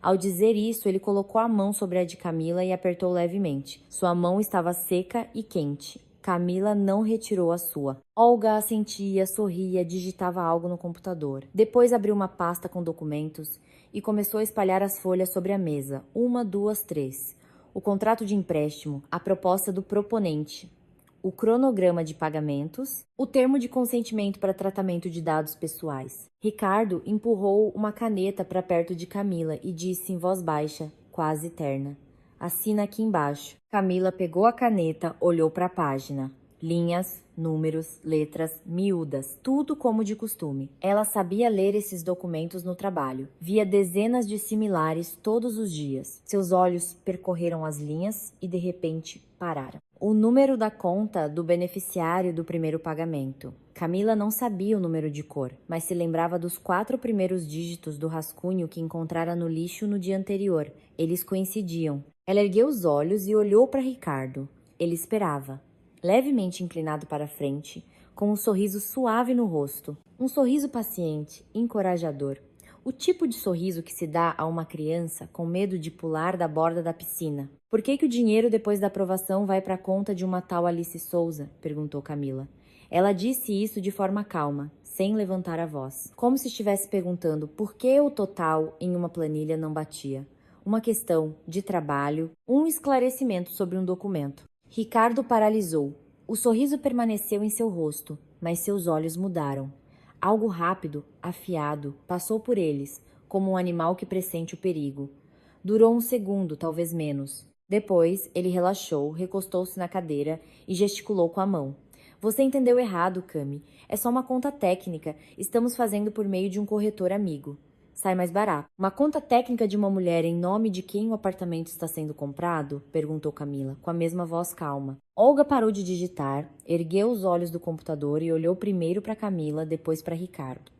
Ao dizer isso, ele colocou a mão sobre a de Camila e apertou levemente. Sua mão estava seca e quente. Camila não retirou a sua. Olga assentia, sorria, digitava algo no computador. Depois abriu uma pasta com documentos e começou a espalhar as folhas sobre a mesa. 1, 2, 3. O contrato de empréstimo, a proposta do proponente, o cronograma de pagamentos, o termo de consentimento para tratamento de dados pessoais. Ricardo empurrou uma caneta para perto de Camila e disse em voz baixa, quase terna. Assina aqui embaixo. Camila pegou a caneta, olhou para a página. Linhas, números, letras, miúdas, tudo como de costume. Ela sabia ler esses documentos no trabalho. Via dezenas de similares todos os dias. Seus olhos percorreram as linhas e de repente pararam. O número da conta do beneficiário do primeiro pagamento. Camila não sabia o número de cor, mas se lembrava dos 4 primeiros dígitos do rascunho que encontrara no lixo no dia anterior. Eles coincidiam. Ela ergueu os olhos e olhou para Ricardo. Ele esperava, levemente inclinado para frente, com um sorriso suave no rosto. Um sorriso paciente, encorajador. O tipo de sorriso que se dá a uma criança com medo de pular da borda da piscina. Por que o dinheiro depois da aprovação vai para a conta de uma tal Alice Souza? Perguntou Camila. Ela disse isso de forma calma, sem levantar a voz. Como se estivesse perguntando por que o total em uma planilha não batia. Uma questão de trabalho, um esclarecimento sobre um documento. Ricardo paralisou. O sorriso permaneceu em seu rosto, mas seus olhos mudaram. Algo rápido, afiado, passou por eles, como um animal que pressente o perigo. Durou um segundo, talvez menos. Depois, ele relaxou, recostou-se na cadeira e gesticulou com a mão. Você entendeu errado, Cami. É só uma conta técnica. Estamos fazendo por meio de um corretor amigo. Sai mais barato. Uma conta técnica de uma mulher em nome de quem o apartamento está sendo comprado? Perguntou Camila, com a mesma voz calma. Olga parou de digitar, ergueu os olhos do computador e olhou primeiro para Camila, depois para Ricardo.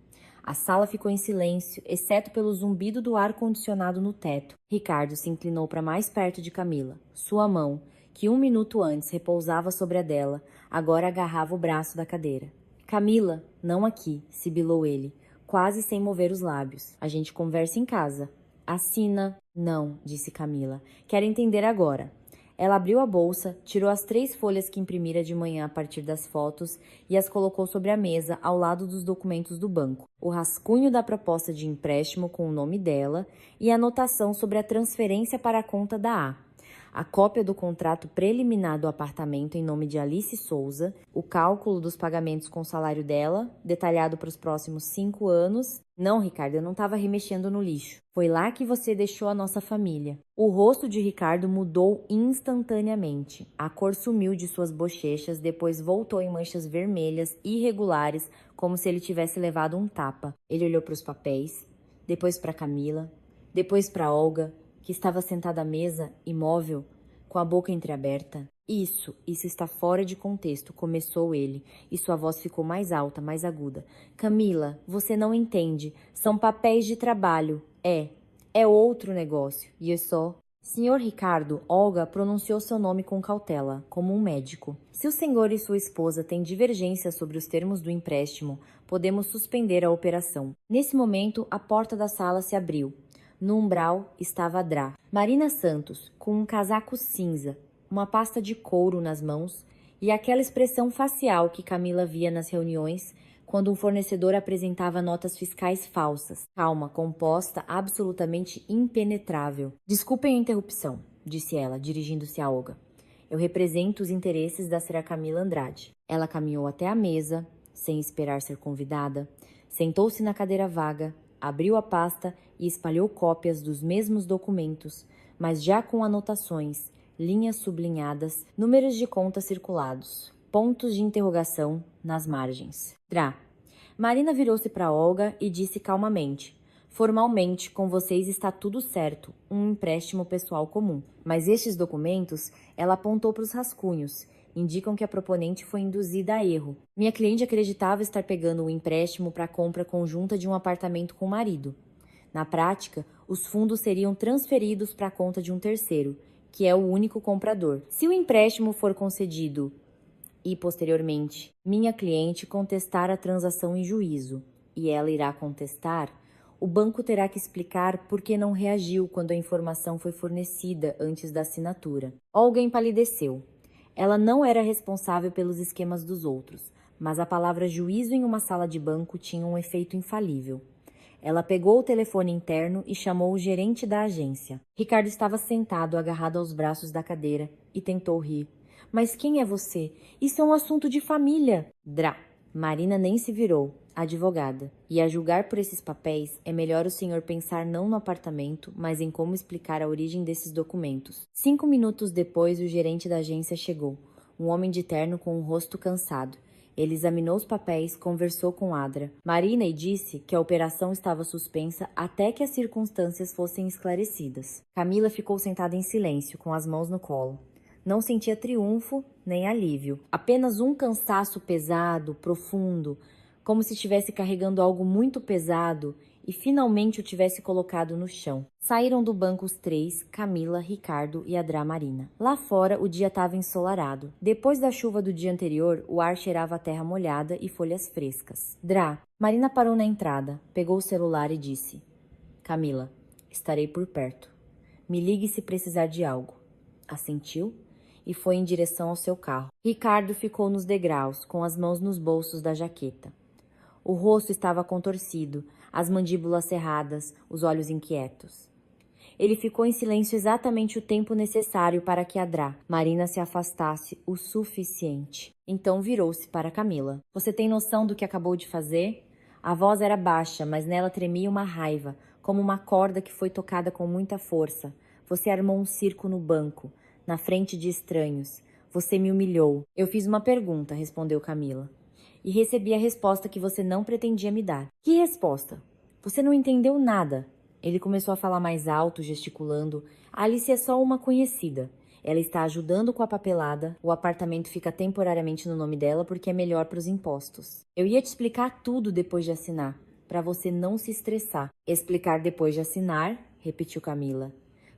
A sala ficou em silêncio, exceto pelo zumbido do ar-condicionado no teto. Ricardo se inclinou para mais perto de Camila. Sua mão, que 1 minuto antes repousava sobre a dela, agora agarrava o braço da cadeira. Camila, não aqui, sibilou ele, quase sem mover os lábios. A gente conversa em casa. Assina. Não, disse Camila. Quero entender agora. Ela abriu a bolsa, tirou as 3 folhas que imprimira de manhã a partir das fotos e as colocou sobre a mesa ao lado dos documentos do banco. O rascunho da proposta de empréstimo com o nome dela e a anotação sobre a transferência para a conta da A. A cópia do contrato preliminar do apartamento em nome de Alice Souza, o cálculo dos pagamentos com o salário dela, detalhado para os próximos 5 anos. Não, Ricardo, eu não estava remexendo no lixo. Foi lá que você deixou a nossa família. O rosto de Ricardo mudou instantaneamente. A cor sumiu de suas bochechas, depois voltou em manchas vermelhas, irregulares, como se ele tivesse levado um tapa. Ele olhou para os papéis, depois para Camila, depois para Olga, que estava sentada à mesa, imóvel, com a boca entreaberta. Isso está fora de contexto, começou ele, e sua voz ficou mais alta, mais aguda. Camila, você não entende. São papéis de trabalho. É outro negócio. E eu só... Senhor Ricardo, Olga pronunciou seu nome com cautela, como um médico. Se o senhor e sua esposa têm divergências sobre os termos do empréstimo, podemos suspender a operação. Nesse momento, a porta da sala se abriu. No umbral estava a Drá. Marina Santos, com um casaco cinza, uma pasta de couro nas mãos e aquela expressão facial que Camila via nas reuniões quando um fornecedor apresentava notas fiscais falsas. Calma, composta, absolutamente impenetrável. Desculpem a interrupção, disse ela, dirigindo-se a Olga. Eu represento os interesses da Sra. Camila Andrade. Ela caminhou até a mesa, sem esperar ser convidada, sentou-se na cadeira vaga, abriu a pasta e espalhou cópias dos mesmos documentos, mas já com anotações, linhas sublinhadas, números de conta circulados, pontos de interrogação nas margens. Drá. Marina virou-se para Olga e disse calmamente: formalmente, com vocês está tudo certo, um empréstimo pessoal comum. Mas estes documentos, ela apontou para os rascunhos, indicam que a proponente foi induzida a erro. Minha cliente acreditava estar pegando o empréstimo para a compra conjunta de um apartamento com o marido. Na prática, os fundos seriam transferidos para a conta de um terceiro, que é o único comprador. Se o empréstimo for concedido e, posteriormente, minha cliente contestar a transação em juízo, e ela irá contestar, o banco terá que explicar por que não reagiu quando a informação foi fornecida antes da assinatura. Olga empalideceu. Ela não era responsável pelos esquemas dos outros, mas a palavra juízo em uma sala de banco tinha um efeito infalível. Ela pegou o telefone interno e chamou o gerente da agência. Ricardo estava sentado, agarrado aos braços da cadeira, e tentou rir. Mas quem é você? Isso é um assunto de família. Drá. Marina nem se virou, advogada. E a julgar por esses papéis, é melhor o senhor pensar não no apartamento, mas em como explicar a origem desses documentos. 5 minutos depois, o gerente da agência chegou. Um homem de terno com um rosto cansado. Ele examinou os papéis, conversou com Adra, Marina, e disse que a operação estava suspensa até que as circunstâncias fossem esclarecidas. Camila ficou sentada em silêncio, com as mãos no colo. Não sentia triunfo nem alívio, apenas um cansaço pesado, profundo, como se estivesse carregando algo muito pesado e finalmente o tivesse colocado no chão. Saíram do banco os três, Camila, Ricardo e a Drá Marina. Lá fora, o dia estava ensolarado. Depois da chuva do dia anterior, o ar cheirava a terra molhada e folhas frescas. Drá, Marina parou na entrada, pegou o celular e disse: Camila, estarei por perto. Me ligue se precisar de algo. Assentiu e foi em direção ao seu carro. Ricardo ficou nos degraus, com as mãos nos bolsos da jaqueta. O rosto estava contorcido, as mandíbulas cerradas, os olhos inquietos. Ele ficou em silêncio exatamente o tempo necessário para que a Drá, Marina, se afastasse o suficiente. Então virou-se para Camila. Você tem noção do que acabou de fazer? A voz era baixa, mas nela tremia uma raiva, como uma corda que foi tocada com muita força. Você armou um circo no banco, na frente de estranhos. Você me humilhou. Eu fiz uma pergunta, respondeu Camila. E recebi a resposta que você não pretendia me dar. Que resposta? Você não entendeu nada. Ele começou a falar mais alto, gesticulando. A Alice é só uma conhecida. Ela está ajudando com a papelada. O apartamento fica temporariamente no nome dela porque é melhor para os impostos. Eu ia te explicar tudo depois de assinar, para você não se estressar. Explicar depois de assinar, repetiu Camila.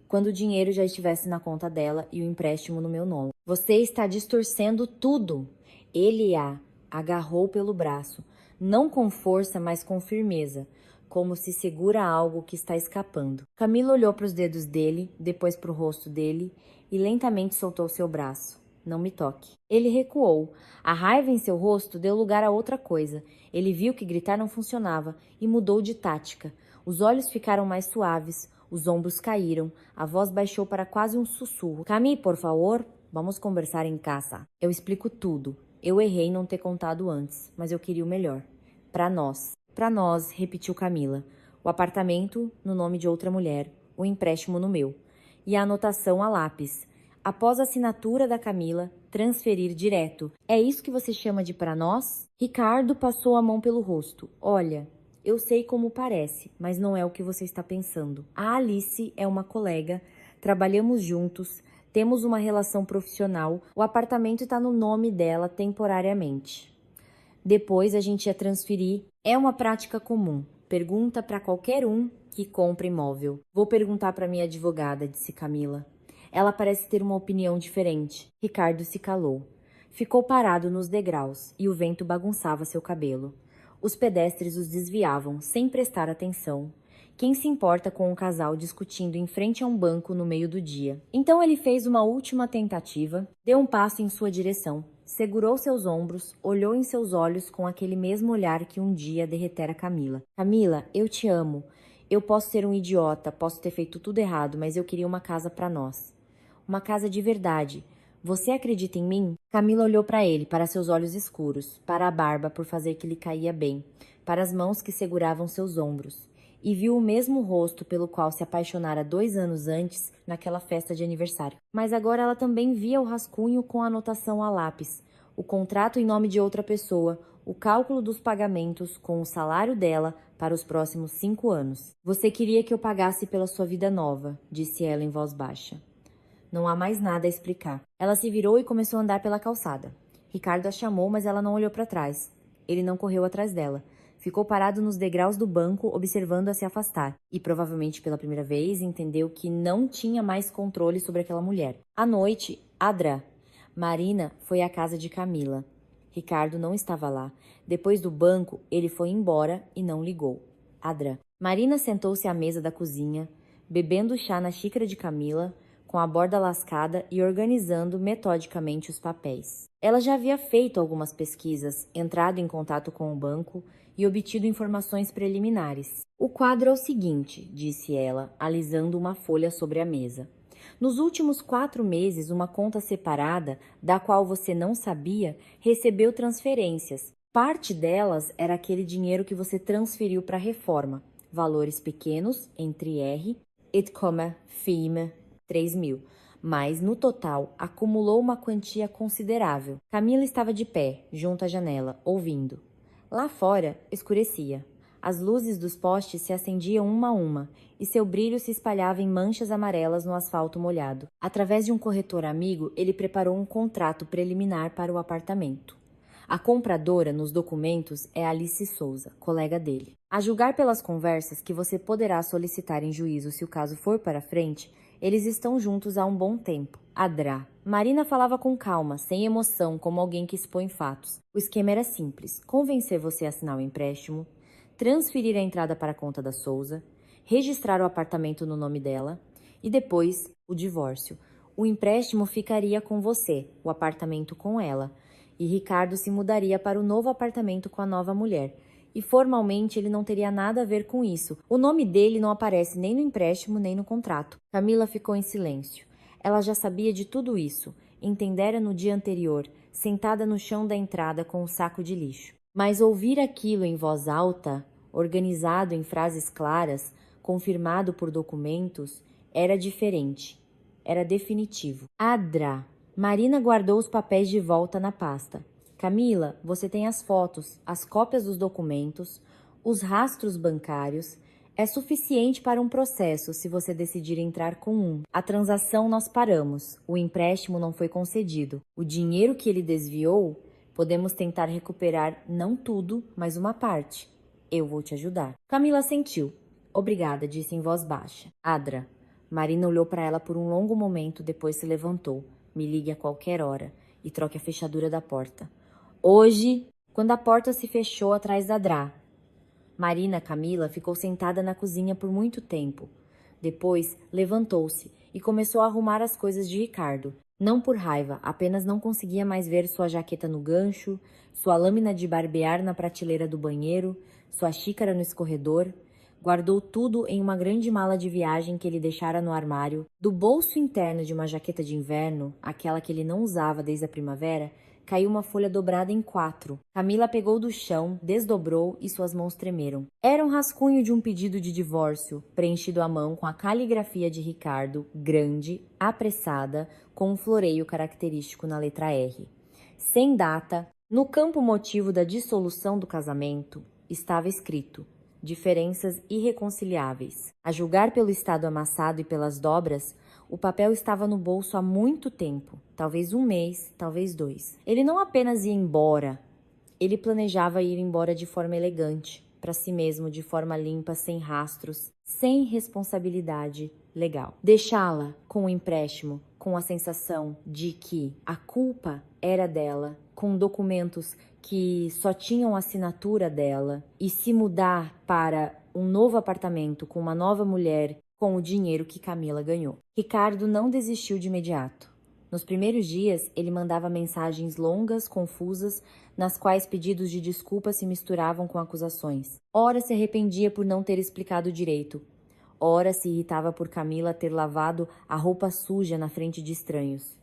Quando o dinheiro já estivesse na conta dela e o empréstimo no meu nome. Você está distorcendo tudo. Ele a agarrou pelo braço, não com força, mas com firmeza, como se segura algo que está escapando. Camila olhou para os dedos dele, depois para o rosto dele e lentamente soltou seu braço. Não me toque. Ele recuou. A raiva em seu rosto deu lugar a outra coisa. Ele viu que gritar não funcionava e mudou de tática. Os olhos ficaram mais suaves, os ombros caíram, a voz baixou para quase um sussurro. Cami, por favor, vamos conversar em casa. Eu explico tudo. Eu errei em não ter contado antes, mas eu queria o melhor. Para nós. Para nós, repetiu Camila. O apartamento no nome de outra mulher, o empréstimo no meu. E a anotação a lápis. Após a assinatura da Camila, transferir direto. É isso que você chama de para nós? Ricardo passou a mão pelo rosto. Olha, eu sei como parece, mas não é o que você está pensando. A Alice é uma colega, trabalhamos juntos, temos uma relação profissional, o apartamento está no nome dela temporariamente. Depois a gente ia transferir. É uma prática comum. Pergunta para qualquer um que compra imóvel. Vou perguntar para minha advogada, disse Camila. Ela parece ter uma opinião diferente. Ricardo se calou. Ficou parado nos degraus e o vento bagunçava seu cabelo. Os pedestres os desviavam, sem prestar atenção. Quem se importa com um casal discutindo em frente a um banco no meio do dia? Então ele fez uma última tentativa, deu um passo em sua direção, segurou seus ombros, olhou em seus olhos com aquele mesmo olhar que um dia derretera Camila. Camila, eu te amo. Eu posso ser um idiota, posso ter feito tudo errado, mas eu queria uma casa para nós. Uma casa de verdade. Você acredita em mim? Camila olhou para ele, para seus olhos escuros, para a barba por fazer que lhe caía bem, para as mãos que seguravam seus ombros. E viu o mesmo rosto pelo qual se apaixonara 2 anos antes naquela festa de aniversário. Mas agora ela também via o rascunho com a anotação a lápis, o contrato em nome de outra pessoa, o cálculo dos pagamentos com o salário dela para os próximos 5 anos. Você queria que eu pagasse pela sua vida nova, disse ela em voz baixa. Não há mais nada a explicar. Ela se virou e começou a andar pela calçada. Ricardo a chamou, mas ela não olhou para trás. Ele não correu atrás dela. Ficou parado nos degraus do banco, observando-a se afastar. E, provavelmente pela primeira vez, entendeu que não tinha mais controle sobre aquela mulher. À noite, Adra, Marina, foi à casa de Camila. Ricardo não estava lá. Depois do banco, ele foi embora e não ligou. Adra. Marina sentou-se à mesa da cozinha, bebendo chá na xícara de Camila, com a borda lascada e organizando metodicamente os papéis. Ela já havia feito algumas pesquisas, entrado em contato com o banco e obtido informações preliminares. O quadro é o seguinte, disse ela, alisando uma folha sobre a mesa. Nos últimos 4 meses, uma conta separada, da qual você não sabia, recebeu transferências. Parte delas era aquele dinheiro que você transferiu para a reforma, valores pequenos, entre R, et comma, FIMA, 3.000. Mas, no total, acumulou uma quantia considerável. Camila estava de pé, junto à janela, ouvindo. Lá fora, escurecia. As luzes dos postes se acendiam uma a uma, e seu brilho se espalhava em manchas amarelas no asfalto molhado. Através de um corretor amigo, ele preparou um contrato preliminar para o apartamento. A compradora nos documentos é Alice Souza, colega dele. A julgar pelas conversas que você poderá solicitar em juízo se o caso for para frente, eles estão juntos há um bom tempo. Adrá. Marina falava com calma, sem emoção, como alguém que expõe fatos. O esquema era simples: convencer você a assinar o empréstimo, transferir a entrada para a conta da Souza, registrar o apartamento no nome dela e depois o divórcio. O empréstimo ficaria com você, o apartamento com ela. E Ricardo se mudaria para o novo apartamento com a nova mulher. E formalmente ele não teria nada a ver com isso. O nome dele não aparece nem no empréstimo nem no contrato. Camila ficou em silêncio. Ela já sabia de tudo isso. Entendera no dia anterior, sentada no chão da entrada com um saco de lixo. Mas ouvir aquilo em voz alta, organizado em frases claras, confirmado por documentos, era diferente. Era definitivo. Adra. Marina guardou os papéis de volta na pasta. Camila, você tem as fotos, as cópias dos documentos, os rastros bancários. É suficiente para um processo se você decidir entrar com um. A transação nós paramos. O empréstimo não foi concedido. O dinheiro que ele desviou, podemos tentar recuperar não tudo, mas uma parte. Eu vou te ajudar. Camila assentiu. Obrigada, disse em voz baixa. Adra. Marina olhou para ela por um longo momento, depois se levantou. Me ligue a qualquer hora e troque a fechadura da porta. Hoje, quando a porta se fechou atrás da Drá. Marina Camila ficou sentada na cozinha por muito tempo. Depois, levantou-se e começou a arrumar as coisas de Ricardo. Não por raiva, apenas não conseguia mais ver sua jaqueta no gancho, sua lâmina de barbear na prateleira do banheiro, sua xícara no escorredor. Guardou tudo em uma grande mala de viagem que ele deixara no armário. Do bolso interno de uma jaqueta de inverno, aquela que ele não usava desde a primavera, caiu uma folha dobrada em 4. Camila pegou do chão, desdobrou e suas mãos tremeram. Era um rascunho de um pedido de divórcio, preenchido à mão com a caligrafia de Ricardo, grande, apressada, com um floreio característico na letra R. Sem data, no campo motivo da dissolução do casamento, estava escrito: diferenças irreconciliáveis. A julgar pelo estado amassado e pelas dobras, o papel estava no bolso há muito tempo, talvez 1 mês, talvez 2. Ele não apenas ia embora, ele planejava ir embora de forma elegante, para si mesmo, de forma limpa, sem rastros, sem responsabilidade legal. Deixá-la com o empréstimo, com a sensação de que a culpa era dela, com documentos que só tinham a assinatura dela, e se mudar para um novo apartamento com uma nova mulher com o dinheiro que Camila ganhou. Ricardo não desistiu de imediato. Nos primeiros dias, ele mandava mensagens longas, confusas, nas quais pedidos de desculpa se misturavam com acusações. Ora se arrependia por não ter explicado direito. Ora se irritava por Camila ter lavado a roupa suja na frente de estranhos.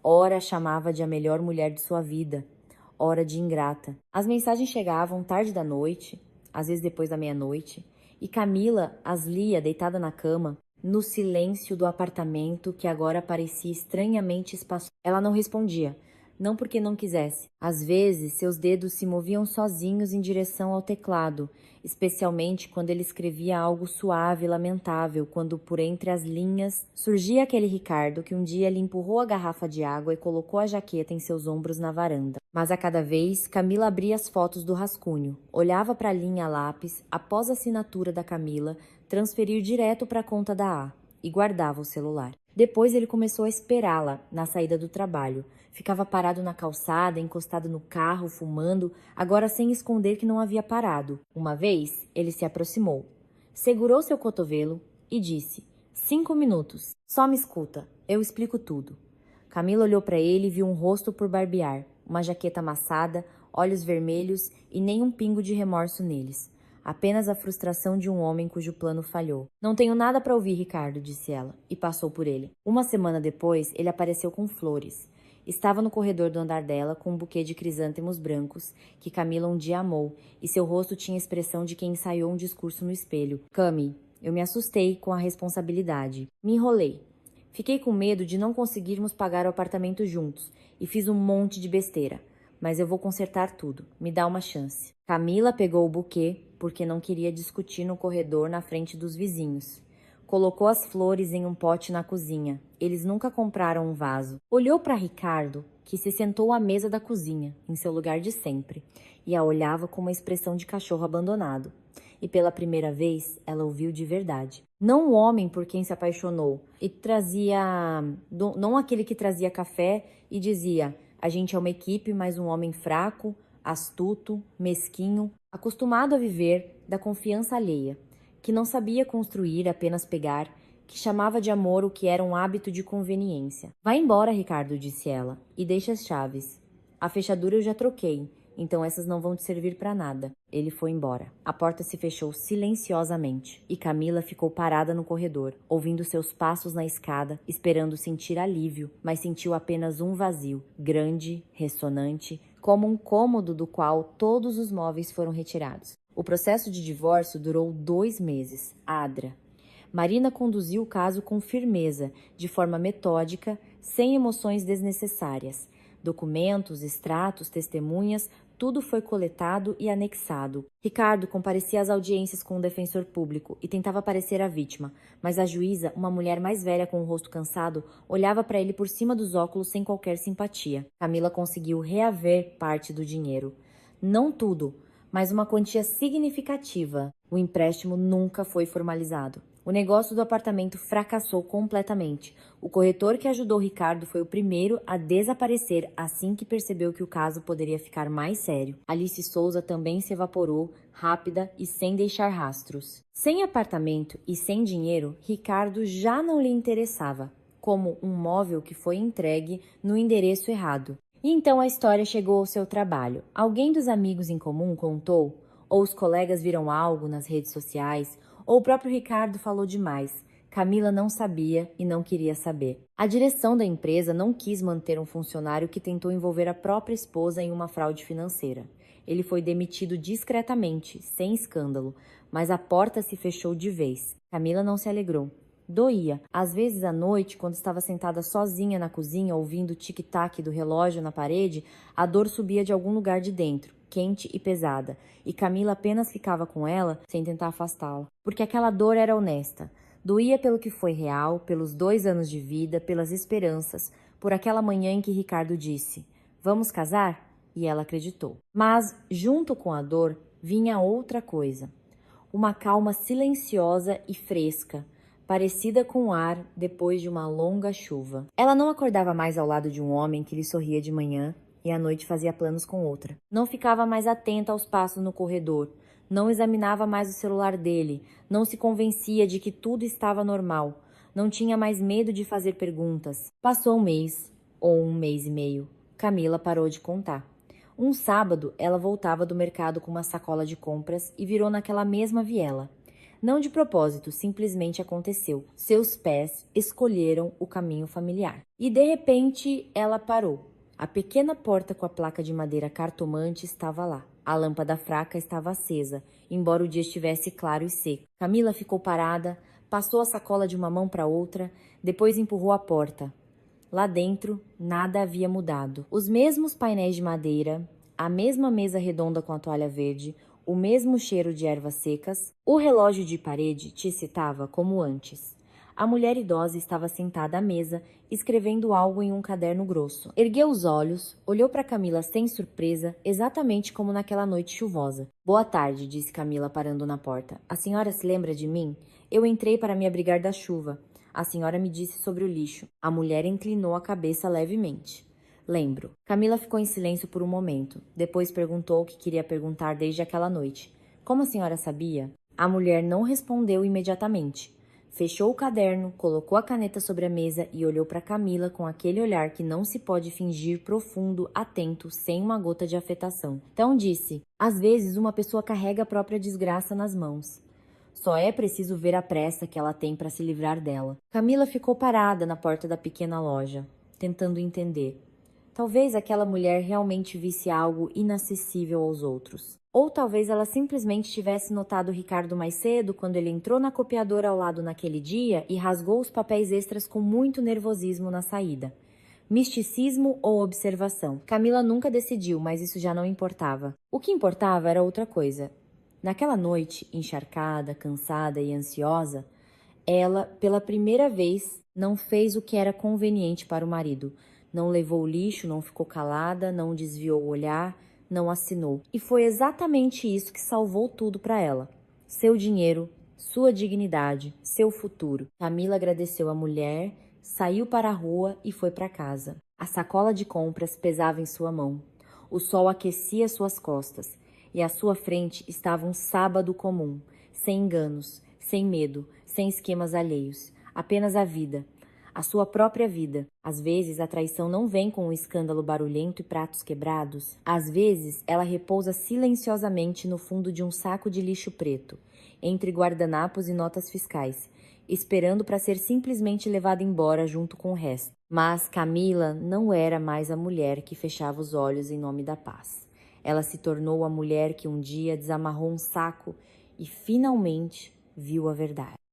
Ora a chamava de a melhor mulher de sua vida. Ora de ingrata. As mensagens chegavam tarde da noite, às vezes depois da meia-noite, e Camila as lia deitada na cama, no silêncio do apartamento que agora parecia estranhamente espaçoso. Ela não respondia, não porque não quisesse. Às vezes, seus dedos se moviam sozinhos em direção ao teclado, especialmente quando ele escrevia algo suave e lamentável, quando por entre as linhas surgia aquele Ricardo que um dia lhe empurrou a garrafa de água e colocou a jaqueta em seus ombros na varanda. Mas a cada vez, Camila abria as fotos do rascunho, olhava para a linha a lápis, após a assinatura da Camila, transferir direto para a conta da A e guardava o celular. Depois ele começou a esperá-la na saída do trabalho. Ficava parado na calçada, encostado no carro, fumando, agora sem esconder que não havia parado. Uma vez, ele se aproximou, segurou seu cotovelo e disse: 5 minutos, só me escuta, eu explico tudo. Camila olhou para ele e viu um rosto por barbear, uma jaqueta amassada, olhos vermelhos e nem um pingo de remorso neles. Apenas a frustração de um homem cujo plano falhou. Não tenho nada para ouvir, Ricardo, disse ela, e passou por ele. Uma semana depois, ele apareceu com flores. Estava no corredor do andar dela com um buquê de crisântemos brancos que Camila um dia amou, e seu rosto tinha a expressão de quem ensaiou um discurso no espelho. Cami, eu me assustei com a responsabilidade. Me enrolei. Fiquei com medo de não conseguirmos pagar o apartamento juntos e fiz um monte de besteira. Mas eu vou consertar tudo. Me dá uma chance. Camila pegou o buquê porque não queria discutir no corredor na frente dos vizinhos. Colocou as flores em um pote na cozinha. Eles nunca compraram um vaso. Olhou para Ricardo, que se sentou à mesa da cozinha, em seu lugar de sempre, e a olhava com uma expressão de cachorro abandonado. E pela primeira vez, ela ouviu de verdade. Não o homem por quem se apaixonou, e não aquele que trazia café e dizia: a gente é uma equipe, mas um homem fraco, astuto, mesquinho, acostumado a viver da confiança alheia, que não sabia construir, apenas pegar, que chamava de amor o que era um hábito de conveniência. Vai embora, Ricardo, disse ela, e deixa as chaves. A fechadura eu já troquei, então essas não vão te servir para nada. Ele foi embora. A porta se fechou silenciosamente e Camila ficou parada no corredor, ouvindo seus passos na escada, esperando sentir alívio, mas sentiu apenas um vazio, grande, ressonante, como um cômodo do qual todos os móveis foram retirados. O processo de divórcio durou 2 meses. Adra. Marina conduziu o caso com firmeza, de forma metódica, sem emoções desnecessárias. Documentos, extratos, testemunhas, tudo foi coletado e anexado. Ricardo comparecia às audiências com o defensor público e tentava parecer a vítima, mas a juíza, uma mulher mais velha com o rosto cansado, olhava para ele por cima dos óculos sem qualquer simpatia. Camila conseguiu reaver parte do dinheiro. Não tudo, mas uma quantia significativa. O empréstimo nunca foi formalizado. O negócio do apartamento fracassou completamente. O corretor que ajudou Ricardo foi o primeiro a desaparecer assim que percebeu que o caso poderia ficar mais sério. Alice Souza também se evaporou, rápida e sem deixar rastros. Sem apartamento e sem dinheiro, Ricardo já não lhe interessava, como um móvel que foi entregue no endereço errado. E então a história chegou ao seu trabalho. Alguém dos amigos em comum contou, ou os colegas viram algo nas redes sociais, ou o próprio Ricardo falou demais. Camila não sabia e não queria saber. A direção da empresa não quis manter um funcionário que tentou envolver a própria esposa em uma fraude financeira. Ele foi demitido discretamente, sem escândalo, mas a porta se fechou de vez. Camila não se alegrou. Doía. Às vezes à noite, quando estava sentada sozinha na cozinha, ouvindo o tic-tac do relógio na parede, a dor subia de algum lugar de dentro, quente e pesada, e Camila apenas ficava com ela sem tentar afastá-la. Porque aquela dor era honesta. Doía pelo que foi real, pelos 2 anos de vida, pelas esperanças, por aquela manhã em que Ricardo disse: "Vamos casar?" E ela acreditou. Mas, junto com a dor, vinha outra coisa. Uma calma silenciosa e fresca, parecida com o ar depois de uma longa chuva. Ela não acordava mais ao lado de um homem que lhe sorria de manhã e à noite fazia planos com outra. Não ficava mais atenta aos passos no corredor, não examinava mais o celular dele, não se convencia de que tudo estava normal, não tinha mais medo de fazer perguntas. Passou um mês, ou 1 mês e meio. Camila parou de contar. Um sábado, ela voltava do mercado com uma sacola de compras e virou naquela mesma viela. Não de propósito, simplesmente aconteceu. Seus pés escolheram o caminho familiar. E de repente, ela parou. A pequena porta com a placa de madeira cartomante estava lá. A lâmpada fraca estava acesa, embora o dia estivesse claro e seco. Camila ficou parada, passou a sacola de uma mão para outra, depois empurrou a porta. Lá dentro, nada havia mudado. Os mesmos painéis de madeira, a mesma mesa redonda com a toalha verde, o mesmo cheiro de ervas secas. O relógio de parede te citava como antes. A mulher idosa estava sentada à mesa, escrevendo algo em um caderno grosso. Ergueu os olhos, olhou para Camila sem surpresa, exatamente como naquela noite chuvosa. "Boa tarde", disse Camila parando na porta. "A senhora se lembra de mim? Eu entrei para me abrigar da chuva. A senhora me disse sobre o lixo." A mulher inclinou a cabeça levemente. "Lembro." Camila ficou em silêncio por um momento. Depois perguntou o que queria perguntar desde aquela noite. "Como a senhora sabia?" A mulher não respondeu imediatamente. Fechou o caderno, colocou a caneta sobre a mesa e olhou para Camila com aquele olhar que não se pode fingir profundo, atento, sem uma gota de afetação. Então disse: "Às vezes uma pessoa carrega a própria desgraça nas mãos. Só é preciso ver a pressa que ela tem para se livrar dela." Camila ficou parada na porta da pequena loja, tentando entender. Talvez aquela mulher realmente visse algo inacessível aos outros. Ou talvez ela simplesmente tivesse notado Ricardo mais cedo quando ele entrou na copiadora ao lado naquele dia e rasgou os papéis extras com muito nervosismo na saída. Misticismo ou observação? Camila nunca decidiu, mas isso já não importava. O que importava era outra coisa. Naquela noite, encharcada, cansada e ansiosa, ela, pela primeira vez, não fez o que era conveniente para o marido. Não levou o lixo, não ficou calada, não desviou o olhar, não assinou. E foi exatamente isso que salvou tudo para ela. Seu dinheiro, sua dignidade, seu futuro. Camila agradeceu a mulher, saiu para a rua e foi para casa. A sacola de compras pesava em sua mão. O sol aquecia suas costas e à sua frente estava um sábado comum, sem enganos, sem medo, sem esquemas alheios, apenas a vida, a sua própria vida. Às vezes a traição não vem com um escândalo barulhento e pratos quebrados. Às vezes ela repousa silenciosamente no fundo de um saco de lixo preto, entre guardanapos e notas fiscais, esperando para ser simplesmente levada embora junto com o resto. Mas Camila não era mais a mulher que fechava os olhos em nome da paz. Ela se tornou a mulher que um dia desamarrou um saco e finalmente viu a verdade.